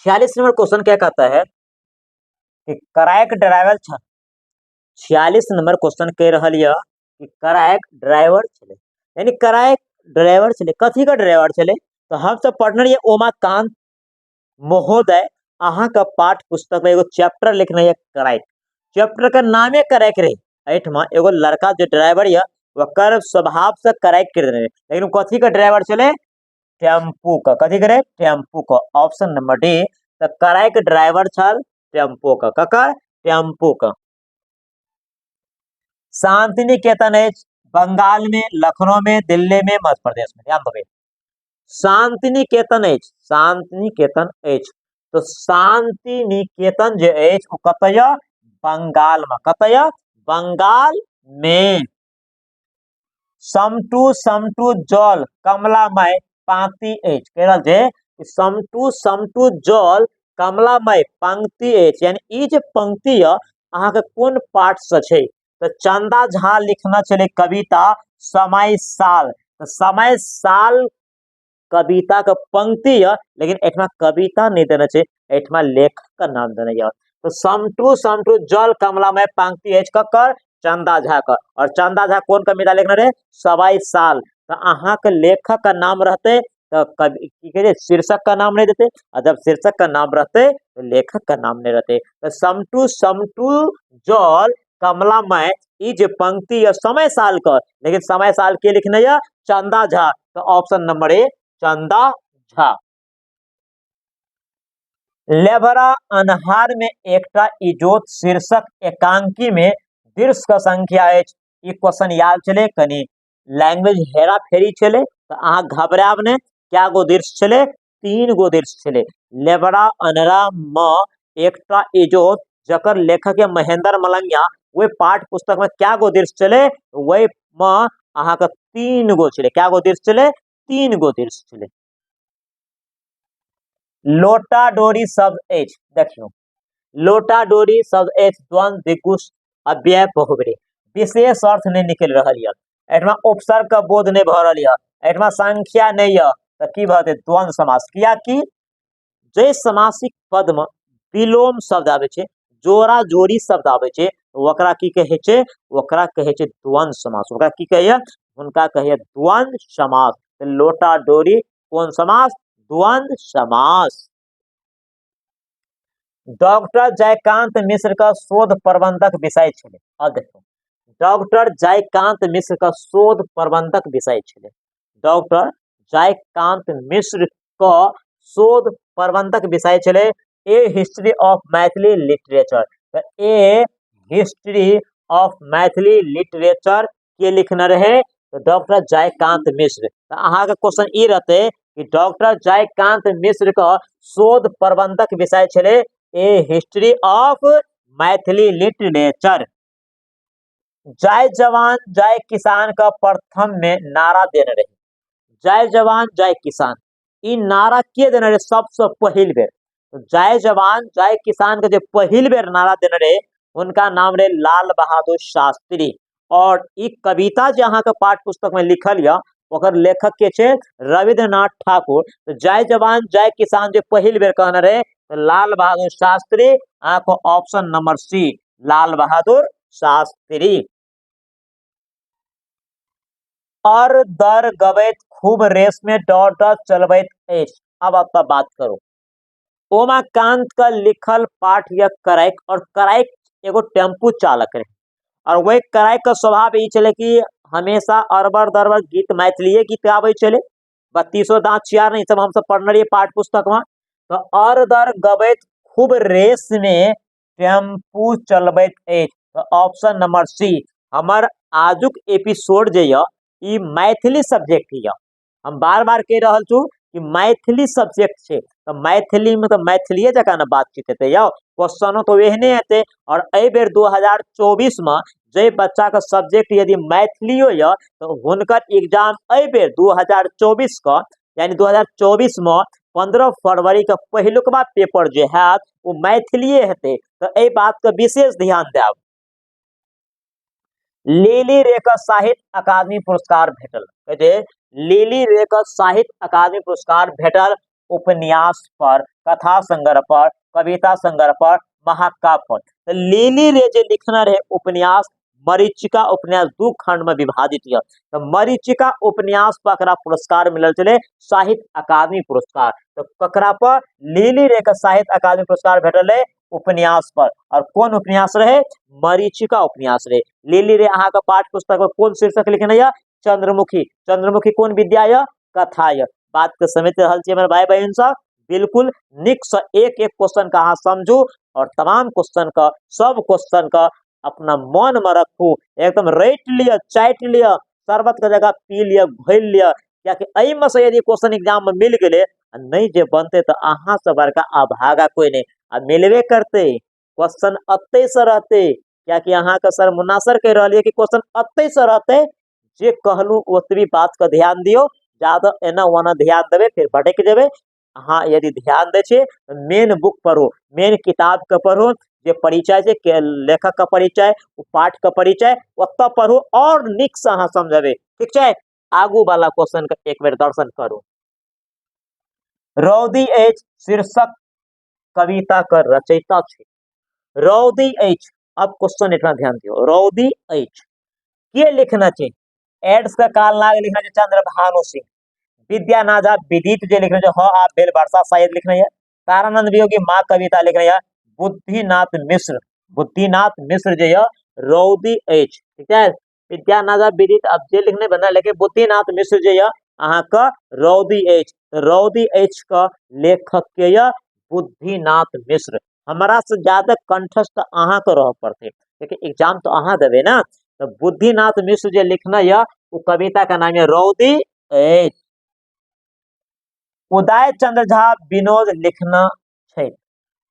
46 नंबर क्वेश्चन क्या कहता है कि करायक ड्राइवर छ। 46 नंबर क्वेश्चन कह रहा कि करायक ड्राइवर चले, यानी करायक ड्राइवर चले, कथी का ड्राइवर चले? तो हम सब पढ़ने ये उमाकांत महोदय अहाँ का पाठ पुस्तक में एगो चैप्टर लिखना है करायक। चैप्टर का नामे करायक रहे। एठमा एगो लड़का जो ड्राइवर है वह स्वभाव से करायक कर रहे, लेकिन कथी का ड्राइवर चले? टेम्पू का। कथी करे? टेम्पू का। Option number D. तो करायक ड्राइवर छल टेम्पू का। ककर? टेम्पू का। शांति निकेतन है बंगाल में, लखनऊ में, दिल्ली में, मध्य प्रदेश में। ध्यान दो। शांति निकेतन है, शांति निकेतन है। तो शांति निकेतन जो है वो कतय? बंगाल में। कतय? बंगाल में। समटू समटू जल कमलामय पांति एच। कह रहा है समटू समटू जल कमलामय पंक्ति एच, यानी ई जे पंक्ति है अहाँ के कौन पाठ से छै? तो चंदा झा लिखना चले कविता समय साल। तो समय साल कविता का पंक्ति है, लेकिन एठमा कविता नहीं देना चाहिए, एठमा लेखक का नाम देना है। तो समटू समटू जल कमलामय पंक्ति एच ककर? चंदा झा का। और चंदा झा कौन कविता लिखना रहे? सवाई साल। तो अहाँ के लेखक का नाम रहते तो कवि शीर्षक का नाम नहीं देते, और जब शीर्षक का नाम रहते तो लेखक का नाम नहीं रहते। तो समटू समटू जल कमलामय ई जो पंक्ति है समय साल का, लेकिन समय साल के लिखना है? चंदा झा। तो ऑप्शन नंबर ए चंदा झा। लेबरा अनहार में एकटा इजोत शीर्षक एकांकी में दीर्घ का संख्या है। ये क्वेश्चन याद चले कनी लैंग्वेज हेरा फेरी चले तो अहाँ घबराब ने। क्या गो दीर्घ चले? 3 गो दीर्घ चले। लेबरा अनरा म एकटा इजोत जकर लेखक है महेंद्र मलंगिया, वे पाठ पुस्तक में क्या गो दीर्घ चले? वही म अहाँ का 3 गो चले। क्या गो दीर्घ चले? 3 गो दीर्घ चले। लोटा डोरी शब्द एच। देखियो, लोटा डोरी शब्द एच द्वंद दिगुस अव्यय बहुब्री विशेष अर्थ नहीं निकल रहा है। एठमा उपसर्ग का बोध नहीं भ रहा है, एठमा संख्या नहीं है तो की भते द्वंद समास। किया कि जे समासिक पद में विलोम शब्द आवे छे, जोड़ा जोड़ी शब्द आवे छे, वकरा की कहे छे? वकरा कहे छे द्वंद समास। वकरा की कहे? उनका कहे द्वंद समास। तो लोटा डोरी कौन समास? द्वंद समास। डॉक्टर जयकांत मिश्र का शोध प्रबंधक विषय छे। अब देखो, डॉक्टर जयकांत मिश्र का शोध प्रबंधक विषय छे। डॉक्टर जयकांत मिश्र का शोध प्रबंधक विषय छे ए हिस्ट्री ऑफ मैथिली लिटरेचर। तो ए हिस्ट्री ऑफ मैथिली लिटरेचर के लिखना रहे तो डॉक्टर जयकांत मिश्र। तो अहाँ का क्वेश्चन ई रहते कि डॉक्टर जयकांत मिश्र का शोध प्रबंधक विषय छे ए हिस्ट्री ऑफ मैथिली लिटरेचर। जय जवान जय किसान का प्रथम में नारा देने रहे। जय जवान जय किसान ई नारा के देने रहे सबसे पहिल बेर? तो जय जवान जय किसान का जो पहिल बेर नारा देने रहे उनका नाम रहे लाल बहादुर शास्त्री। और ई कविता जो अहाँ के पाठ पुस्तक में लिखल है ओकर लेखक के छे रविंद्रनाथ ठाकुर। तो जय जवान जय किसान जो पहिल बेर कहने रहे तो लाल बहादुर शास्त्री। आपको ऑप्शन नंबर सी लाल बहादुर शास्त्री। और दर गवैत खूब रेस में डॉट डॉट चलबैत एच। अब आप बात करो उमाकांत का लिखल पाठ या करायक, और करायक एगो टेम्पू चालक रहे, और वही करायक का स्वभाव ये चले कि हमेशा अरबर दरबर गीत मैथिली गीत गावे चले। 32 दांत चियार नहीं सब हम सब पढ़ने रहिए पाठ पुस्तक में। तो और दर गवैत खूब रेस में टेम्पू चलबैत एच। तो ऑप्शन नंबर सी हमार आजुक एपिसोड जो है ई मैथिली सब्जेक्ट है। हम बार बार कह रहा छू कि मैथिली सब्जेक्ट छे तो मैथिली में तो मैथिलीए जका न बातचीत हेतै यौ, क्वेश्चनो तो एहने हेतै। और एहि बेर 2024 में जे बच्चा के सब्जेक्ट यदि मैथिलियो य तो हुनकर एग्जाम एहि बेर 2024 का यानी 2024 में 15 फरवरी के पहिलुकवा पेपर जे हैत वो मैथिलीए हेतै। तो एहि बात के विशेष ध्यान देब। लिली रे के साहित्य अकादमी पुरस्कार भेटल, लिली रे के साहित्य अकादमी पुरस्कार भेटल उपन्यास पर, कथा संग्रह पर, कविता संग्रह पर, महाकाव्य पर। तो लिली रे जे लिखना रहे उपन्यास मरीचिका उपन्यास 2 खंड में विभाजित है। तो मरीचिका उपन्यास पर एकरा पुरस्कार मिलल चले साहित्य अकादमी पुरस्कार। तो ककरा पर? लिली रे के साहित्य अकादमी पुरस्कार भेटल है उपन्यास पर। और कौन उपन्यास रहे? मरीचिका उपन्यास रहे। लिली रे अहाँ के पाठ्य पुस्तक में कौन शीर्षक लिखने है? चंद्रमुखी। चंद्रमुखी कौन विद्या है? कथा है। बात के समझ रहल छियै मेरे भाई बहन सब? बिल्कुल निक से एक एक क्वेश्चन का अहाँ समझू और तमाम क्वेश्चन का सब क्वेश्चन का अपना मन में रखू, एकदम रट लिया, चाट लिया, शरबत के जगह पी लिया, घोल लिया। क्या कि एहि में से यदि क्वेश्चन एग्जाम में मिल गए नहीं जे बनते तो अहाँ से बड़का अभागा कोई नहीं। आ मिलबे करते क्वेश्चन अत्ते से रहते, क्या कि अहाँ के सर मुन्ना सर कह रही है कि क्वेश्चन अत्ते से रहते। जे कहलू ओतबी बात का ध्यान दियो, ज्यादा एना ओना ध्यान देवे फिर भटक जेबे। हाँ यदि ध्यान दे छे मेन बुक पढ़ो, मेन किताब के पढ़ो, जे परिचय छै लेखक का परिचय, पाठ का परिचय ओत पढ़ो और निक से अहाँ समझबे। ठीक छै? आगू वाला क्वेश्चन का एक बेर दर्शन करू। रौदी एच शीर्षक कविता का रचयिता छे। रौदी एच, अब क्वेश्चन इतना ध्यान दियो, रौदी एच के लिखना छे? एड्स का काल नाग लिखना छे चंद्रभानु सिंह। विद्यानाथ विदित जे लिखना छे ह आ बेल वर्षा शायद लिखना है। तारानंद वियोगी माँ कविता लिखना है। बुद्धिनाथ मिश्र, बुद्धिनाथ मिश्र जे है रौदी एच। ठीक है? विद्यानाथ विदित अब जे लिखने बना, लेकिन बुद्धिनाथ मिश्र जे है अहाँ का रौदी एच। रौदी एच का लेखक के है बुद्धिनाथ मिश्र। हमारा से ज्यादा कंठस्थ अहाँ के रह पड़ते, लेकिन एग्जाम तो अहाँ देवे ना। तो बुद्धिनाथ मिश्र जे लिखना है वो कविता का नाम है रौदी एच। उदय चंद्र झा विनोद लिखना छै।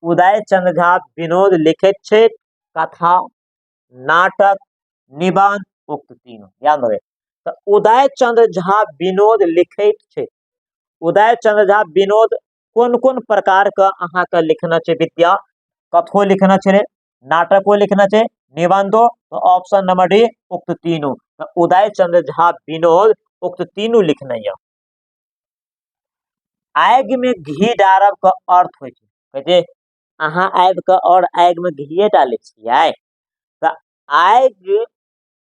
उदय चंद्र झा विनोद लिखित छै कथा, नाटक, निबंध, उक्त तीनों याद रहे। तो उदय चंद्र झा विनोद लिखित छै। उदय चंद्र झा विनोद कौन कौन प्रकार का अहाँ का लिखना छै विद्या? कथो लिखना छै, नाटको लिखना छै, निबंधो। तो ऑप्शन नंबर डी उक्त तीनों। तो उदय चंद्र झा विनोद उक्त तीनों लिखना है। आग में घी डालब का अर्थ होय छै, कहते अहाँ आग का और आग में घी डाले छियै। तो आग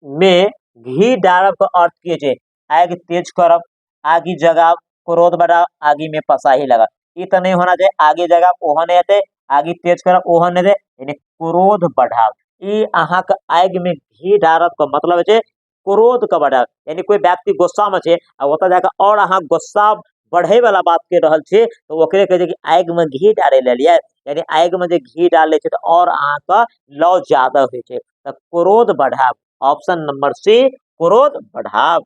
में घी डालब का अर्थ की छै? आग तेज करब, आगी जगाब, क्रोध बढ़ाब, आगी में पसाही लगा। ई तो नहीं होना चाहिए आगी जगाब ओहो नहीं हेतै, आगी तेज करब ओहो नहीं हेतै, यानी क्रोध बढ़ाब। ई अहाँ के आग में घी डालब का मतलब है क्रोध का बढ़ाब। यानी कोई व्यक्ति गुस्सा में छे आ ओतऽ जाकर और अहाँ गुस्सा बढ़े वाला बात कह रहल छे तो ओकरे कहे छै कि आग में घी डाले लेलिए। यानी आग में जे घी डाले छे तो और अहाँ का लौ ज्यादा होय छे। तो क्रोध बढ़ाब, ऑप्शन नंबर सी क्रोध बढ़ाब।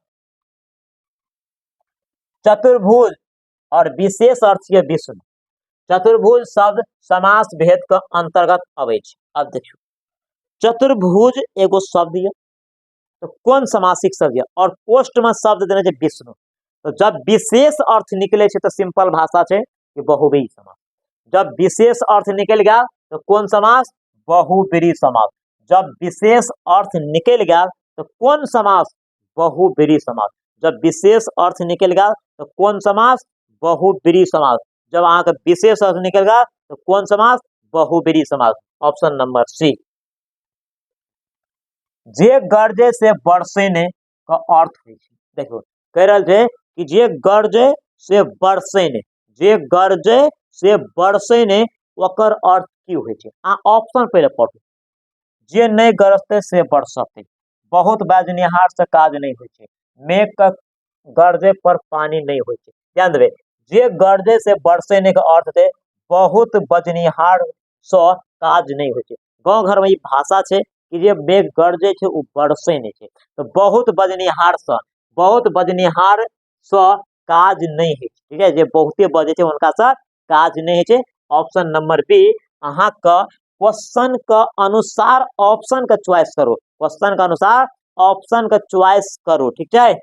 चतुर्भुज और विशेष अर्थ ये विष्णु। चतुर्भुज शब्द समास भेद के अंतर्गत आवे छे। अब देखियो चतुर्भुज एगो शब्द है तो कौन समासिक शब्द है और पोस्ट में शब्द देने छे विष्णु। तो जब विशेष अर्थ निकले छे तो सिंपल भाषा छे कि बहुव्रीहि समास। जब विशेष अर्थ निकल गया तो कौन समास? बहुव्रीहि समास। जब विशेष अर्थ निकल गया तो कौन समास? बहुव्रीहि समास। जब विशेष अर्थ निकल गया तो कौन समास? बहुव्रीहि समास। जब अहाँ का विशेष अर्थ निकल गया तो कौन समास? बहुव्रीहि समास। ऑप्शन नंबर सी। जे गर्जे से बरसेने का अर्थ है। देखो कह रहा है कि जे गर्जे से बरसेने, जे गर्जे से बरसेने ओकर अर्थ की होय छे? आ ऑप्शन पहले पढ़ो। जे नहीं गरजते से बरसते, बहुत बाजनिहार से काज नहीं होय छे, मेघ का गर्जे पर पानी नहीं होय छे। ध्यान देवे जे गर्जे से बरसेने का अर्थ है बहुत बजनिहार से काज नहीं होय छे। गांव घर में ई भाषा छे कि जे मेघ गरजे छे उ बरसे नहीं छे। तो बहुत बजनिहार से काज नहीं है, ठीक है, जे बहुते बजे थे उनका सर काज नहीं है। ऑप्शन नंबर बी अहाँ का क्वेश्चन का अनुसार ऑप्शन का चॉइस करो, क्वेश्चन का अनुसार ऑप्शन का चॉइस करो, ठीक है।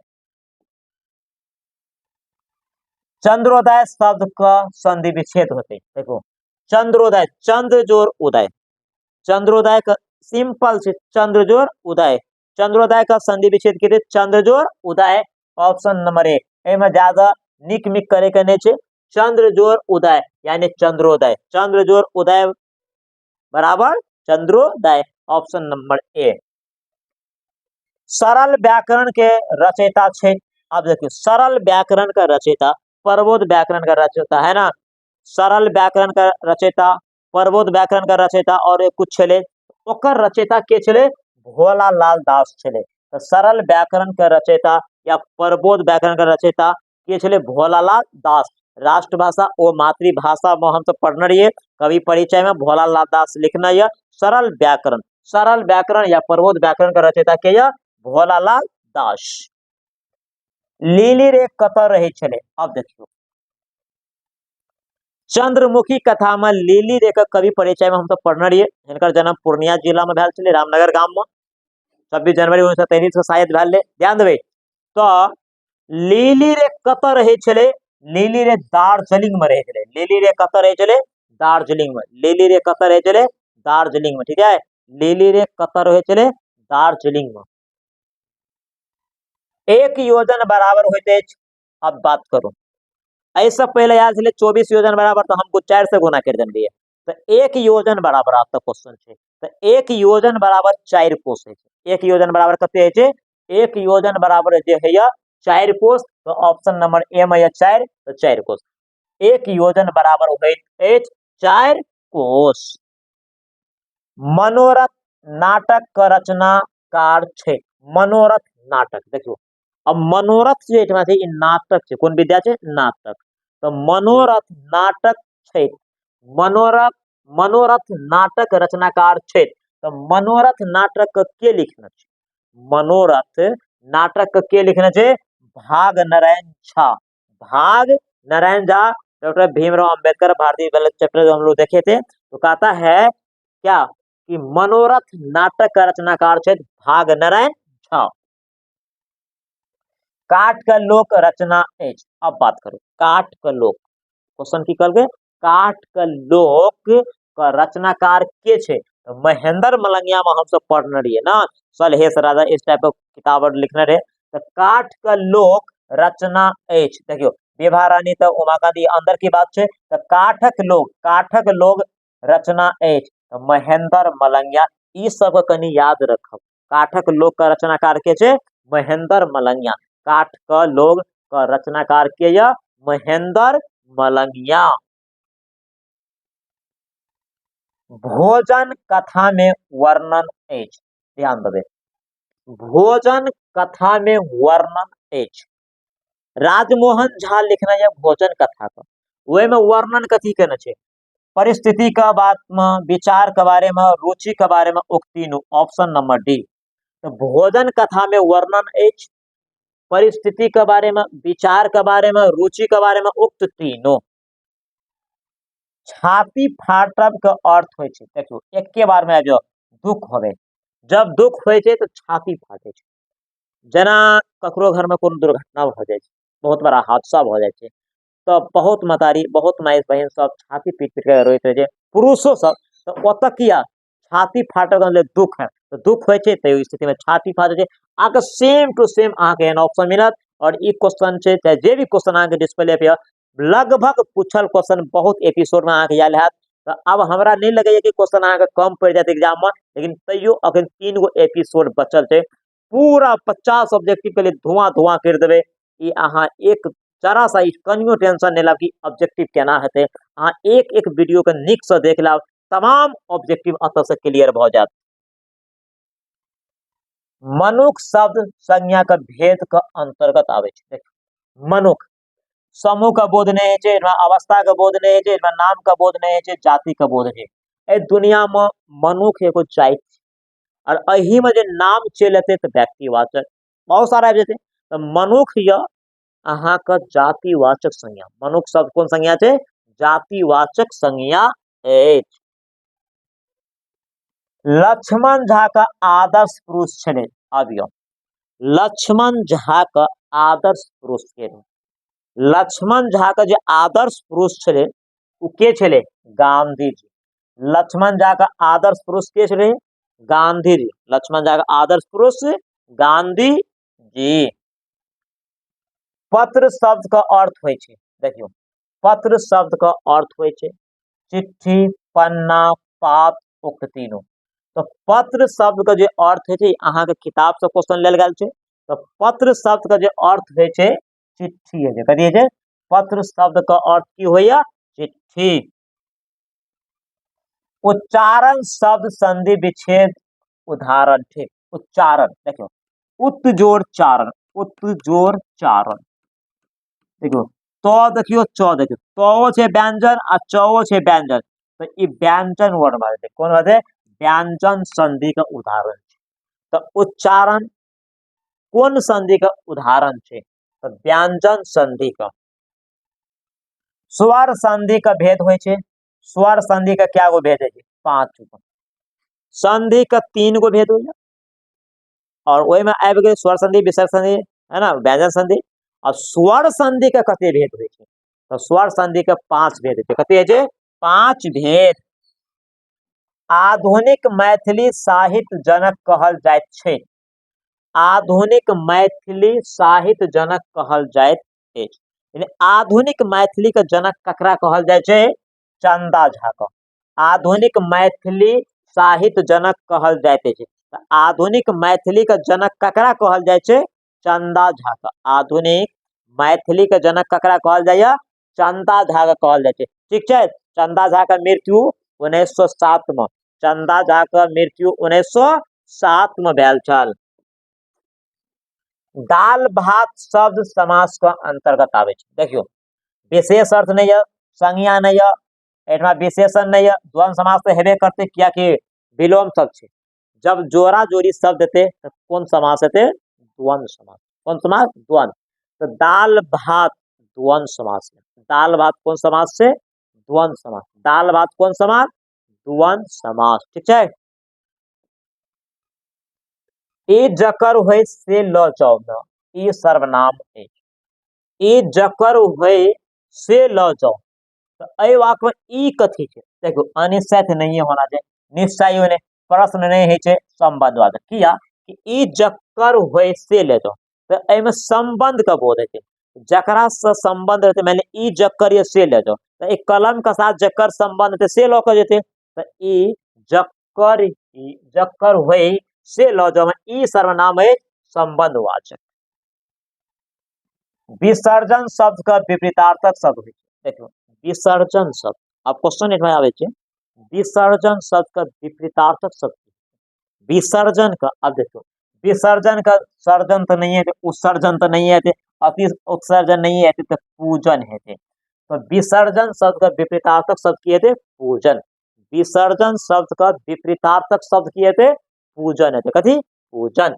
चंद्रोदय शब्द का संधि विच्छेद होते, देखो चंद्रोदय, चंद्र जोर उदय, चंद्रोदय का सिंपल से चंद्र जोर उदय, चंद्रोदय का संधि विच्छेद के चंद्र जोर उदय, ऑप्शन नंबर एक। एम ज्यादा निक मिक करे के नहीं, चंद्र जोर उदय यानी चंद्रोदय, चंद्र जोर उदय बराबर चंद्रोदय, ऑप्शन नंबर ए। सरल व्याकरण के रचयिता छे, अब देखिए सरल व्याकरण का रचयिता प्रबोध व्याकरण का रचयिता है ना, सरल व्याकरण का रचयिता प्रबोध व्याकरण का रचयिता और कुछ छे ओकर रचयिता के छे भोला लाल दास छे। तो सरल व्याकरण का रचयिता या प्रबोध व्याकरण का रचयिता के छे भोला लाल दास। राष्ट्रभाषा और मातृभाषा में हम तो पढ़ने रहिए, कवि परिचय में भोला लाल दास लिखना है सरल व्याकरण, सरल व्याकरण या प्रबोध व्याकरण का रचयिता के भोला लाल दास। लीली रे कतर रहे छे, अब देखियो चंद्रमुखी कथा में लीली रे का कवि परिचय में हम तो पढ़ने रहिए, इनका जन्म पूर्णिया जिला में भेल छे, रामनगर गांव में 26 जनवरी 1933 को शायद भेल, ध्यान देवे। तो लीली रे कतर रहे छे, लीली रे दार्जिलिंग में रहे छे, लीली रे कतर रहे छे दार्जिलिंग में, लीली रे कतर रहे छे दार्जिलिंग में, ठीक है, लीली रे कतर रहे छे दार्जिलिंग में। एक योजन बराबर होते, अब बात करो ऐसा पहले याद चले 24 योजन बराबर तो हमको 4 से गुना कर देंगे, तो एक योजन बराबर आपका क्वेश्चन है, तो एक योजन बराबर 4 कोस है, एक योजन बराबर कते है, एक योजन बराबर जे है 4 कोस, तो ऑप्शन नंबर ए में 4, तो 4 कोस, एक योजन बराबर होते 4 कोस। मनोरथ नाटक का रचनाकार छे, मनोरथ नाटक देखियो, अब मनोरथ जो नाटक है, कौन विद्या है नाटक, तो मनोरथ नाटक छे, मनोरथ मनोरथ नाटक रचनाकार छे, तो मनोरथ नाटक के लिखना है, मनोरथ नाटक के लिखना है भाग नारायण झा, भाग नारायण झा, डॉक्टर भीमराव अंबेडकर भारतीय विद्यालय चैप्टर हम लोग देखे थे, तो कहता है क्या कि मनोरथ नाटक का रचनाकार छे भाग नारायण झा। काठ का लोक रचना एच, अब बात करो काठ का लोक, क्वेश्चन की कल गए काठ का लोक का रचनाकार के छे, तो महेंद्र मलंगिया में हम सब पढ़ने रहिए ना, सलहेश राजा इस टाइप का किताब लिखने रहे, तो काठ का लोक रचना एच, देखियो विभा रानी तो उमाकांत अंदर की बात है, तो काठक लोक रचना एच, तो महेंद्र मलंगिया, इस सब कनी याद रखब, काठक लोक का रचनाकार के छे महेंद्र मलंगिया, काठ का लोक का रचनाकार के महेंद्र मलंगिया। भोजन कथा में वर्णन एच, ध्यान देवे, भोजन कथा में वर्णन एच, राजमोहन झा लिखना है भोजन कथा का, वे में वर्णन कथी करना है, परिस्थिति का बात में, विचार के बारे में, रुचि के बारे में, उक्ति, ऑप्शन नंबर डी। तो भोजन कथा में वर्णन एच, परिस्थिति के बारे में, विचार के बारे में, रुचि के बारे में, उक्त तीनों। छाती फाटब का अर्थ होय छे, देखो एक के बार में जो दुख होवे, जब दुख होय छे तो छाती फाटे छे, जना ककरो घर में कोनो दुर्घटना हो जाए, बहुत बड़ा हादसा हो जाए, तो बहुत मतारी बहुत माई बहन सब छाती पीट पीट के रोते रहे, पुरुषों सब, तो ओत किया छाती फाटक मतलब दुख है, तो दुख होय छे तो स्थिति में छाती फाटे छे। आके सेम टू सेम आके ऑप्शन मिलत, और ई क्वेश्चन छे चाहे जे भी क्वेश्चन आके डिस्प्ले पे लगभग पूछल क्वेश्चन बहुत एपिसोड में आके आयल है, तो अब हमरा नहीं लगे कि क्वेश्चन आके कम पड़ जाए एग्जाम में, लेकिन तैयो अखन 3 गो एपिसोड बचल छे, पूरा 50 ऑब्जेक्टिव के लिए धुआं धुआं कर देवे, ई अहाँ एक जरा सा कनियो टेंशन नहीं लाब कि ऑब्जेक्टिव केना हेते, अहाँ एक एक वीडियो के निक से देख लाब, तमाम ऑब्जेक्टिव अत से क्लियर भ जात। मनुख शब्द संज्ञा का भेद का अंतर्गत आवे छे, मनुख समूह का बोध नहीं है, अवस्था का बोध नहीं है, नाम का बोध नहीं है, जाति का बोध है, ए दुनिया में मनुख एगो जाति, और अही में जो नाम चलते तो व्यक्तिवाचक बहुत सारा जेते, तो मनुख या अहाँ का जातिवाचक संज्ञा। मनुष्य शब्द कोन संज्ञा छे? जातिवाचक संज्ञा अछि। लक्ष्मण झा का आदर्श पुरुष छले। आबियो लक्ष्मण झा का आदर्श पुरुष के लक्ष्मण झा का जो आदर्श पुरुष छले उ के छले? गांधी जी। लक्ष्मण झा का आदर्श पुरुष के छले? गांधी जी। लक्ष्मण झा का आदर्श पुरुष गांधी जी। पत्र शब्द का अर्थ होय छे, देखियो पत्र शब्द का अर्थ होय छे चिट्ठी, पन्ना, पात, उक्त तीनों। तो पत्र शब्द का जो अर्थ है अहाँ के किताब से क्वेश्चन लेल गेल छे। तो पत्र शब्द का जो अर्थ है चिट्ठी है। कथी है? पत्र शब्द का अर्थ की होया? चिट्ठी। उच्चारण शब्द संधि विच्छेद उदाहरण। ठीक, उच्चारण देखियो उत्जोड़ चारण, उत्जोड़ चारण। देखियो तो देखियो च देखियो तो छे व्यंजन आ चौ छे व्यंजन। तो ई व्यंजन वर्ण बाटे। कौन बाटे? व्यंजन संधि का उदाहरण छे। तो उच्चारण कौन संधि का उदाहरण छे? तो व्यंजन संधि का। स्वर संधि का भेद होय छे। स्वर संधि का क्या गो भेद है? 5 गो। संधि का 3 गो भेद होइला और ओय में आबि गए स्वर संधि, विसर्ग संधि, है ना, व्यंजन संधि। और स्वर संधि का कते भेद होय छे? तो स्वर संधि का 5 भेद है। कते है? 5 भेद। आधुनिक मैथिली साहित्य जनक कहल जाइत छे। आधुनिक मैथिली साहित्य जनक कहल जाइत अछि। यानी आधुनिक मैथिली का जनक ककरा कहल जाय छे? चंदा झा का। आधुनिक मैथिली साहित्य जनक कहल जाइत अछि। आधुनिक मैथिली का जनक ककरा कहल जाय छे? चंदा झा का। आधुनिक मैथिली का जनक ककरा कहल जाय? चंदा झा का कहल जाय छे। ठीक है। चंदा झा का मृत्यु 1907 में। चंदा झा का मृत्यु 1907 में भेल छल। दाल भात शब्द समास का अंतर्गत आवे छे। देखियो विशेष अर्थ नहीं है, संज्ञा नहीं है, एठमा विशेषण नहीं है, द्वंद्व समास तो हेबे करते किया कि विलोम शब्द छे। जब जोड़ा जोड़ी शब्द थे तो कौन समास थे? द्वंद्व समास। कौन समास? द्वंद्व। तो दाल भात द्वंद्व समास है। दाल भात कौन समास से? द्वंद्व समास। दाल भात कौन समास? द्वंद्व समास। ठीक है। ए जकर होय से ल जाओ न, ई सर्वनाम है। ए जकर होय से ल जाओ। तो अय वाक्य में ई कथी छे? देखो अनिश्चय नहीं होना चाहिए, निश्चय होने प्रश्न नहीं है छे, संबंधवाचक। किया कि ई जकर होय से ले जाओ। तो अय में संबंध का बोध है। जकरा से संबंध रहते, मैंने ई जकर ये से ले जाओ। तो एक कलम का साथ जकर संबंध थे से लौक जेते। तो ई जकर होय से ल जाओ में ई सर्वनाम है संबंधवाचक। विसर्जन शब्द का विपरीतार्थक शब्द है। देखो विसर्जन शब्द अब क्वेश्चन एक आवे छे। विसर्जन शब्द का विपरीतार्थक शब्द विसर्जन का। अब देखो विसर्जन का सर्जन तो नहीं है, उत्सर्जन तो नहीं है, अति उत्सर्जन नहीं है, तो पूजन है। तो विसर्जन शब्द का विपरीतार्थक शब्द किए थे पूजन। विसर्जन शब्द का विपरीतार्थक शब्द किए थे पूजन है। कथी? पूजन।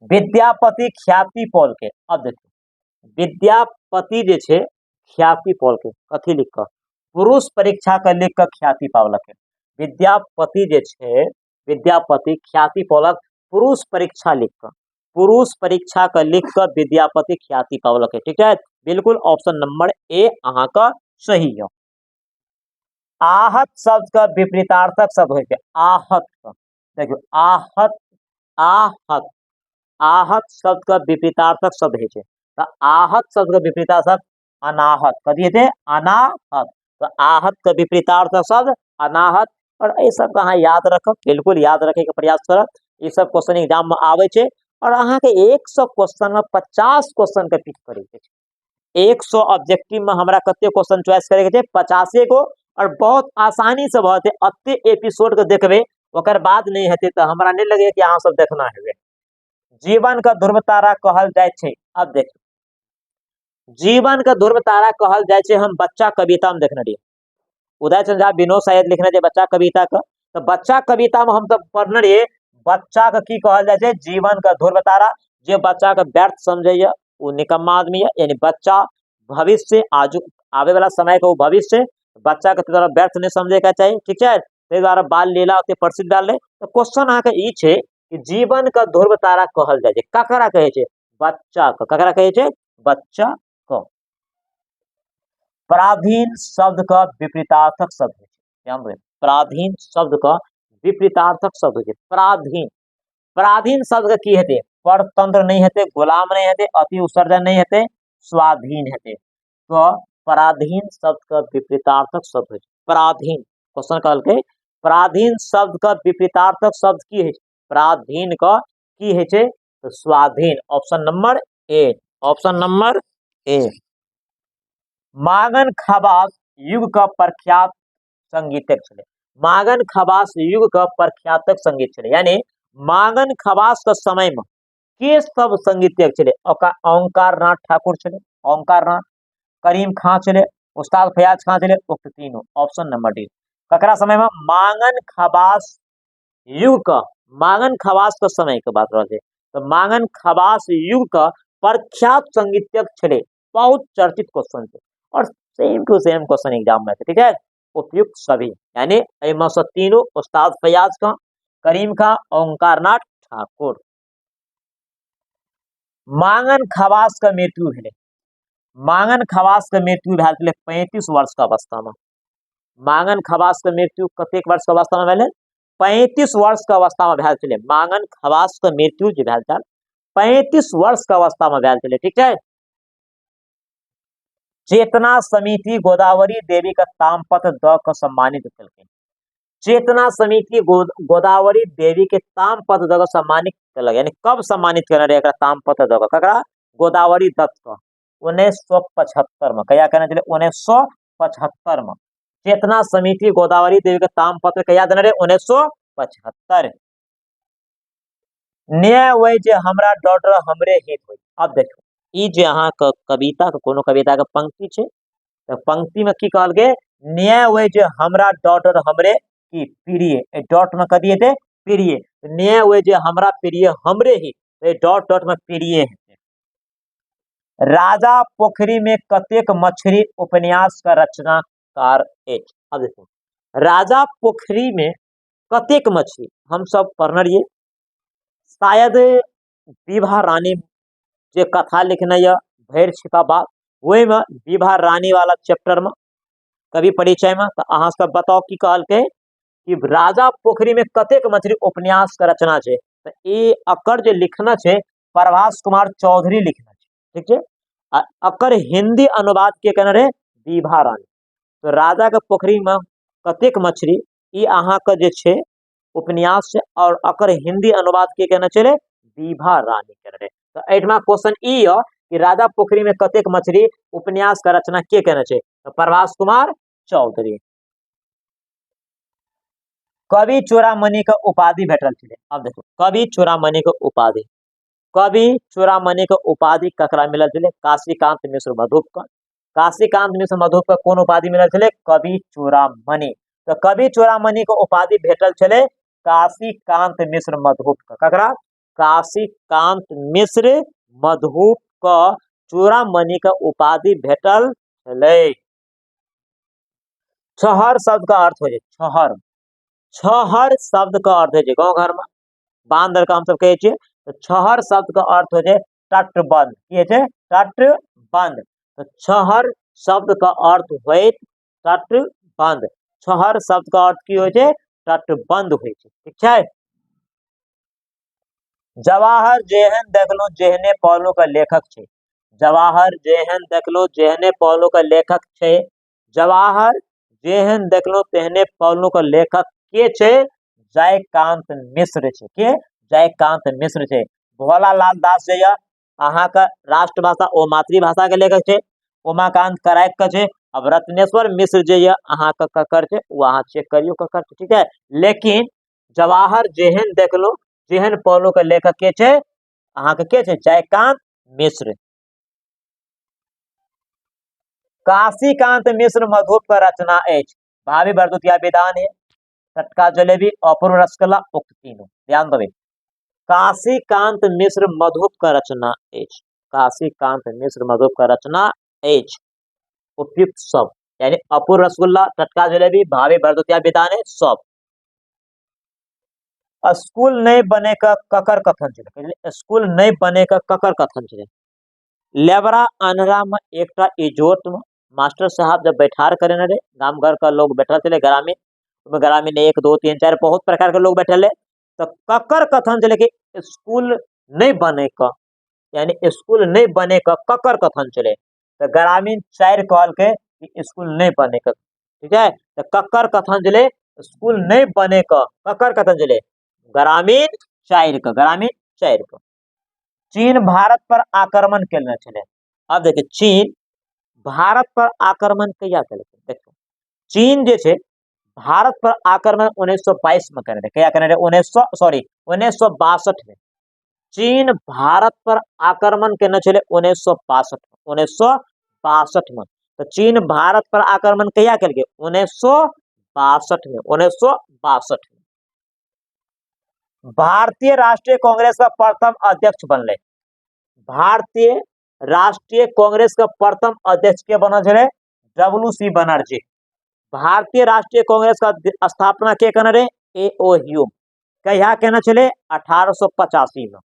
विद्यापति ख्याति पॉल के। अब देखो विद्यापति जे छे ख्याति पॉल के कथी लिख कर? पुरुष परीक्षा का लिख कर ख्याति पावलक। विद्यापति जे छे, विद्यापति ख्याति पौलक पुरुष परीक्षा लिख कर, पुरुष परीक्षा का लिख कर विद्यापति ख्याति पावलक है। ठीक है। बिल्कुल ऑप्शन नंबर ए अहाँ का सही है। आहत शब्द का विपरीतार्थक शब्द है आहत का। देखो आहत, आहत, आहत शब्द का विपरीतार्थक शब्द है। तो आहत शब्द का विपरीतार्थक अनाहत। कथी थे? अनाहत। तो आहत का विपरीतार्थक शब्द अनाहत। और ये सब कहाँ याद रख? बिल्कुल याद रखे का प्रयास कर। ये सब क्वेश्चन एग्जाम में आवे छे। और अहाँ के 100 क्वेश्चन में 50 क्वेश्चन के पिक करे के। 100 ऑब्जेक्टिव में हमरा कते क्वेश्चन चॉइस करे के? 50 को। और बहुत आसानी से बहुत अत्ते एपिसोड के देखबे ओकर बाद नहीं हेते तो हमरा नहीं लगे कि अहाँ सब देखना है। जीवन का ध्रुव तारा कहल जाय छे। अब देखो जीवन का ध्रुव तारा कहल जाय छे। हम बच्चा कविता में देखने रहिए उदय चंद्र झा विनोद शायद लिखने थे बच्चा कविता का। तो बच्चा कविता में हम सब पढ़ने रहिए बच्चा का की कहल जाय छे? जीवन का ध्रुव तारा। जे बच्चा के व्यर्थ समझैया वो निकम्मा आदमी है, यानी बच्चा भविष्य आजू आवे वाला समय के भविष्य बच्चा के तरह व्यर्थ नहीं समझे के चाहिए, ठीक है। ताहि द्वारा बाल लीला के प्रसिद्ध डाले। तो क्वेश्चन अहाँ के ई छै कि जीवन का ध्रुव तारा कहल जाय छै, ककरा कहे छै? बच्चा के। ककरा कहे छै? बच्चा को। पराधीन शब्द का विपरीतार्थक शब्द है, ध्यान दें। पराधीन शब्द का विपरीतार्थक शब्द है पराधीन। पराधीन शब्द की हेते? परतंत्र नहीं हेते, गुलाम नहीं हेते, अति उत्सर्जन नहीं हेते, स्वाधीन हेते। तो पराधीन शब्द का विपरीतार्थक शब्द है पराधीन। क्वेश्चन कहल के पराधीन शब्द का विपरीतार्थक शब्द की है? पराधीन का की है छै? तो स्वाधीन। Option number A. Option number A. मागन खबास युग का प्रख्यात संगीतक छे। मागन खबास युग का प्रख्यातक संगीत छे, यानी मागन खबास के समय में के सब संगीतक छे? ओंकार नाथ ठाकुर छे, ओंकार नाथ, करीम खां छे, उस्ताद फयाज खां छे, उक्त तीनों। Option number D. ककरा समय में? मागन खबास युग का, मागन खबास के समय के बात रहे। तो मागन खबास युग का प्रख्यात संगीतक छे, बहुत चर्चित क्वेश्चन है और same to same question exam में, ठीक है। उपयुक्त सभी, यानी एहिमे से तीनों उस्ताद फयाज खां, करीम खां, ओंकार नाथ ठाकुर। मांगन खवास का मृत्यु भेलै। मांगन खवास के मृत्यु भेल छलै 35 वर्ष के अवस्था में। मांगन खवास के मृत्यु कतेक वर्ष के अवस्था में भेलै? 35 वर्ष के अवस्था में भेल छलै। मांगन खवास के मृत्यु जे भेल छल 35 वर्ष के अवस्था में भेल छलै, ठीक है। चेतना समिति गोदावरी देवी का तामपत्र द के सम्मानित केलकै। चेतना समिति गोदावरी देवी के तामपत्र द के सम्मानित केलक, यानी कब सम्मानित करने रहे एकरा तामपत्र द के? ककरा? गोदावरी दत्त का 1975 में। कहिया करने छलै? 1975 में। चेतना समिति गोदावरी देवी के तामपत्र कहिया देने रहे? 1975। न्याय वही जे हमरा डॉटर हमरे हित होई। अब देखो ई जे अहाँ के कविता के कोनो कविता के पंक्ति छै, तो पंक्ति में की कहल गे? न्याय वही जे हमरा डॉटर हमरे की प्रिय। ए डॉट में कथी हेते? प्रिय। न्याय वही जे हमरा प्रिय हमरे ही, ए डॉट डॉट में प्रिय हेते। राजा पोखरी में कतेक मछली उपन्यास का रचनाकार अछि। अब देखो राजा पोखरी में कतेक मछली हम सब पढ़ने रहिए, शायद विभा रानी जे कथा लिखने या भैर छिपा बात, वही में विभा रानी वाला चैप्टर में कवि परिचय में, तो अहाँ सब बताओ की कहल के कि राजा पोखरी में कतेक मछली उपन्यास का रचना है। तो ये अकर जे लिखना है प्रभास कुमार चौधरी लिखना है, ठीक है। अकर हिंदी अनुवाद के कहने रहे विभा रानी। तो राजा के पोखरी में कतेक मछली ई अहाँ के जे छे उपन्यास से, और अकर हिंदी अनुवाद के कहना चले विभा रानी कहने रहे। तो एठमा क्वेश्चन ई है कि राजा पोखरी में कतेक मछली उपन्यास का रचना के कहना चाहिए? तो प्रभास कुमार चौधरी। कवि चूड़ामणि का उपाधि भेटल छे। अब देखो कवि चूड़ामणि का उपाधि, कवि चूड़ामणि का उपाधि ककरा मिलल छे? काशीकांत मिश्र मधुप का। काशीकांत मिश्र मधुप का कौन उपाधि मिलल छे? कवि चूड़ामणि। तो कवि चूड़ामणि को उपाधि भेटल छे काशीकांत मिश्र मधुप का। ककरा? काशीकांत मिश्र मधुप का चूड़ामणि का उपाधि भेटल छे। छहर शब्द का अर्थ हो जाए छहर। छहर शब्द का अर्थ है गाँव घर में बांध का हम सब कहे छे। तो छहर शब्द का अर्थ हो जाए तटबंध। की है? तटबंध। तो छहर शब्द का अर्थ होय तटबंध। छहर शब्द का अर्थ की हो जाए? तटबंध होय छे, ठीक है। जवाहर जेहन देखलो जेहने पहलू का लेखक छे। जवाहर जेहन देखलो जेहने पहलू का लेखक छे। जवाहर जेहन देखलो तेहने पहलू का लेखक के छे? जयकांत मिश्र छे। के? जयकांत मिश्र छे। भोलालाल दास जे अहाँ का राष्ट्रभाषा और मातृभाषा के लेखक छे, उमाकांत करायक का छे। अब रत्नेश्वर मिश्र जे अहाँ का ककर छे वो अहाँ चेक करियो ककर छे, ठीक है। लेकिन जवाहर जेहन देखलो जेहन पहलू के लेखक के छे? अहाँ के छे? जयकांत मिश्र। काशीकांत मिश्र मधुप का रचना एच भावी बरदुतिया विधान है, टटका जलेबी, अपूर्व रसकला, उक्त तीनों। ध्यान देवे। काशीकांत मिश्र मधुप का रचना एच। काशीकांत मिश्र मधुप का रचना एच। उपयुक्त सब यानी अपूर रसगुल्ला, टटका जलेबी, भावे बरदुतिया बिताने सब। स्कूल नहीं बने का ककर कथन छे। स्कूल नहीं बने का ककर कथन छे। लेबरा अनहरा में एकटा इजोत में मास्टर साहब जब बैठार करे रे गांव घर का लोग बैठल थे ग्रामीण, ग्रामीण 1 2 3 4 बहुत प्रकार के लोग बैठे तो ककर कथन चले कि स्कूल नहीं बने का यानी स्कूल नहीं बने का ककर कथन चले तो ग्रामीण 4 कहल के कि स्कूल नहीं बने का। ठीक है, तो ककर कथन चले स्कूल नहीं बने का ककर कथन चले ग्रामीण 4 का, ग्रामीण 4 का। चीन भारत पर आक्रमण केने छले। अब देखिए चीन भारत पर आक्रमण कहिया केलकै। देखो चीन जे छे भारत पर आक्रमण 1922 में करे रहे। क्या करे रहे? 1962 में चीन भारत पर आक्रमण केने छले 1962 में। 1962 में तो चीन भारत पर आक्रमण कहिया केलकै? 1962 में। 1962 में भारतीय राष्ट्रीय कांग्रेस का प्रथम अध्यक्ष बनले। भारतीय राष्ट्रीय कांग्रेस का प्रथम अध्यक्ष के बनल छले? WC बनर्जी। भारतीय राष्ट्रीय कांग्रेस का स्थापना के करने रहे? A.O. ह्यूम। कहिया केने छले? 1885 में।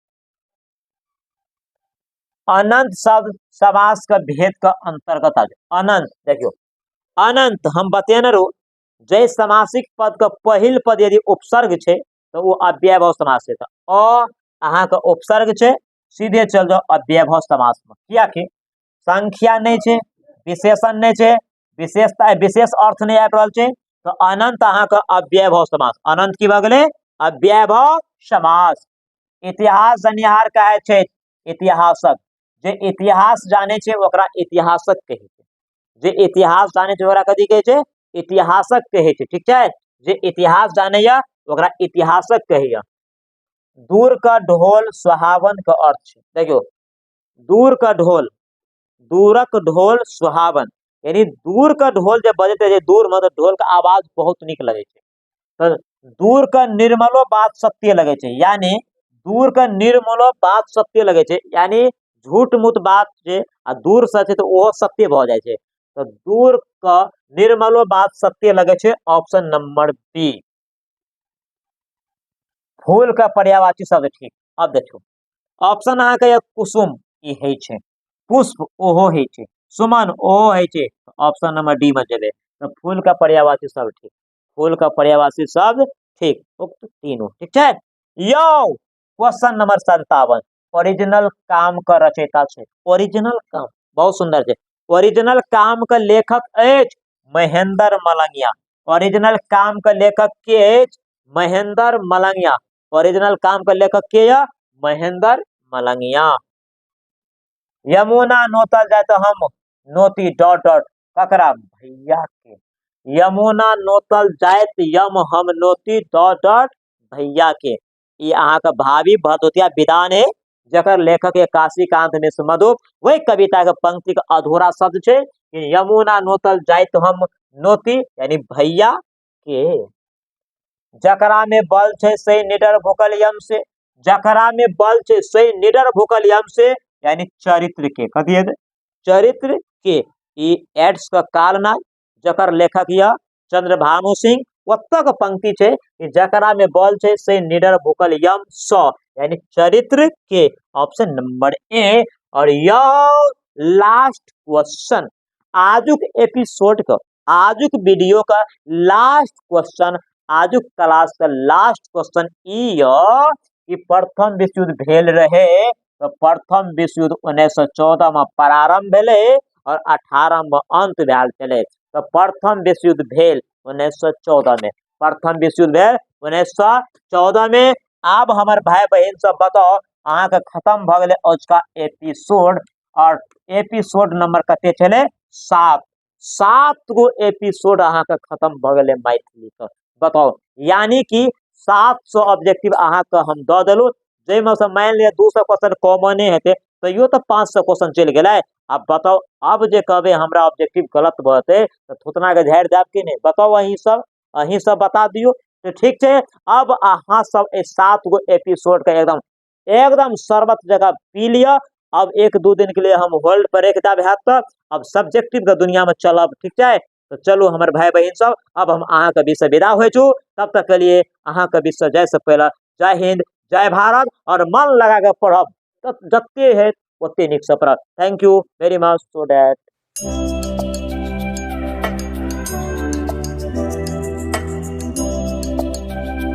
अनंत शब्द समास का भेद का अंतर्गत आ जाए। अनंत देखियो अनंत हम बतेने रो जय समासिक पद का पहिल पद यदि उपसर्ग छे तो वो अव्ययभाव समास है। अहाँ का उपसर्ग छे सीधे चल जाओ अव्ययभाव समास में। किया कि संख्या नहीं छे, विशेषण नहीं छे, विशेषता विशेष अर्थ नहीं आबि रहल छे तो अनंत अहाँ का अव्ययभाव समास। अनंत की भऽ गेलै अव्ययभाव समास। इतिहास जनिहार कहे छे इतिहासक। जे इतिहास जाने छे ओकरा इतिहासक कहे छे। जे इतिहास जाने छे ओकरा कथी कहे छे? इतिहासक कहे छे। ठीक है, जे इतिहास जाने या ओकरा इतिहासक कहिया। दूर का ढोल सुहावन का अर्थ छे। देखियो दूर का ढोल, दूरक ढोल सुहावन यानी दूर का ढोल जब बजते है दूर में तो ढोल का आवाज बहुत निक लगे छे। तो दूर का निर्मलो बात सत्य लगे छे यानी दूर का निर्मलो बात सत्य लगे छे यानी झूठ मूठ बात जे आ दूर से छे तो वो सत्य भ जाय छे। तो दूर का निर्मलो बात सत्य लगे छे। Option number B. फूल का पर्यायवाची शब्द ठीक। अब देखो ऑप्शन अहाँ के कुसुम ई है छे, पुष्प ओहो है छे, सुमन ओहो है छे। ऑप्शन नंबर डी में चले तो फूल का पर्यायवाची शब्द ठीक। फूल का पर्यायवाची शब्द ठीक। उक्त तीनों ठीक है। यो क्वेश्चन नंबर 57 ओरिजिनल काम का रचयिता छे। ओरिजिनल काम बहुत सुंदर छे। ओरिजिनल काम का लेखक एच महेंद्र मलंगिया। ओरिजिनल काम का लेखक के एच महेंद्र मलंगिया। ओरिजिनल काम का लेखक के या महेंद्र मलंगिया। यमुना नोतल जाए तो हम नोती डॉट डॉट ककरा? भैया के। यमुना नोतल जाए यम हम नोती डॉट डॉट भैया के। ये अहाँ का भावी भरदुतिया विधान है जकर लेखक है काशीकांत मिश्र मधुप। वही कविता के पंक्ति का अधूरा शब्द छे कि यमुना नोतल जाए तो हम नोती यानी भैया के। जकरा में बल छे से निडर भूकल यम से। जकरा में बल छे से निडर भूकल यम से यानी चरित्र के। कथी है? चरित्र के। ई एड्स का कालनाग जकर लेखक यह चंद्रभानु सिंह। वत्तक पंक्ति छे कि जकरा में बल छे से निडर भूकल यम स यानी चरित्र के। ऑप्शन नंबर ए। और यह लास्ट क्वेश्चन आजुक एपिसोड का, आजुक वीडियो का लास्ट क्वेश्चन, आजुक क्लास का लास्ट क्वेश्चन ई प्रथम विश्व युद्ध भेल रहे तो प्रथम विश्व युद्ध 1914 में प्रारंभ भेले और 18 में अंत भेल छले। तो प्रथम विश्व युद्ध भेल 1914 में। प्रथम विश्व युद्ध भेल 1914 में। अब हमारे भाई बहन सब बताओ अहाँ के खत्म भ गेले आज का एपिसोड। और एपिसोड नंबर कते छले? 7। 7 गो एपिसोड अहाँ के खत्म भ गेले मैथिली का। बताओ यानी कि 700 ऑब्जेक्टिव अहाँ के हम द देलु जै में से मान लिया 200 क्वेश्चन कॉमने हेते तो यो तो 500 क्वेश्चन चल गेलै। अब बताओ अब जे कहबे हमरा ऑब्जेक्टिव गलत भते तो थुतना के झाड़ देब कि नहीं? बताओ अहीं सब बता दियो। तो ठीक है अब अहाँ सब 7 गो एपिसोड का एकदम एकदम शरबत जगह पी लिया। अब 1-2 दिन के लिए हम होल्ड पर एक किताब हाथ पर, अब सब्जेक्टिव के दुनिया में चलब, ठीक है। तो चलो हमारे भाई बहन सब, अब हम अहाँ के बीच से विदा हो छु। तब तक के लिए अहाँ के बीच से जय से पहले जय हिंद, जय भारत, और मन लगा के पढ़ब, जते है ओते निक से पढ़ब। Thank you very much so that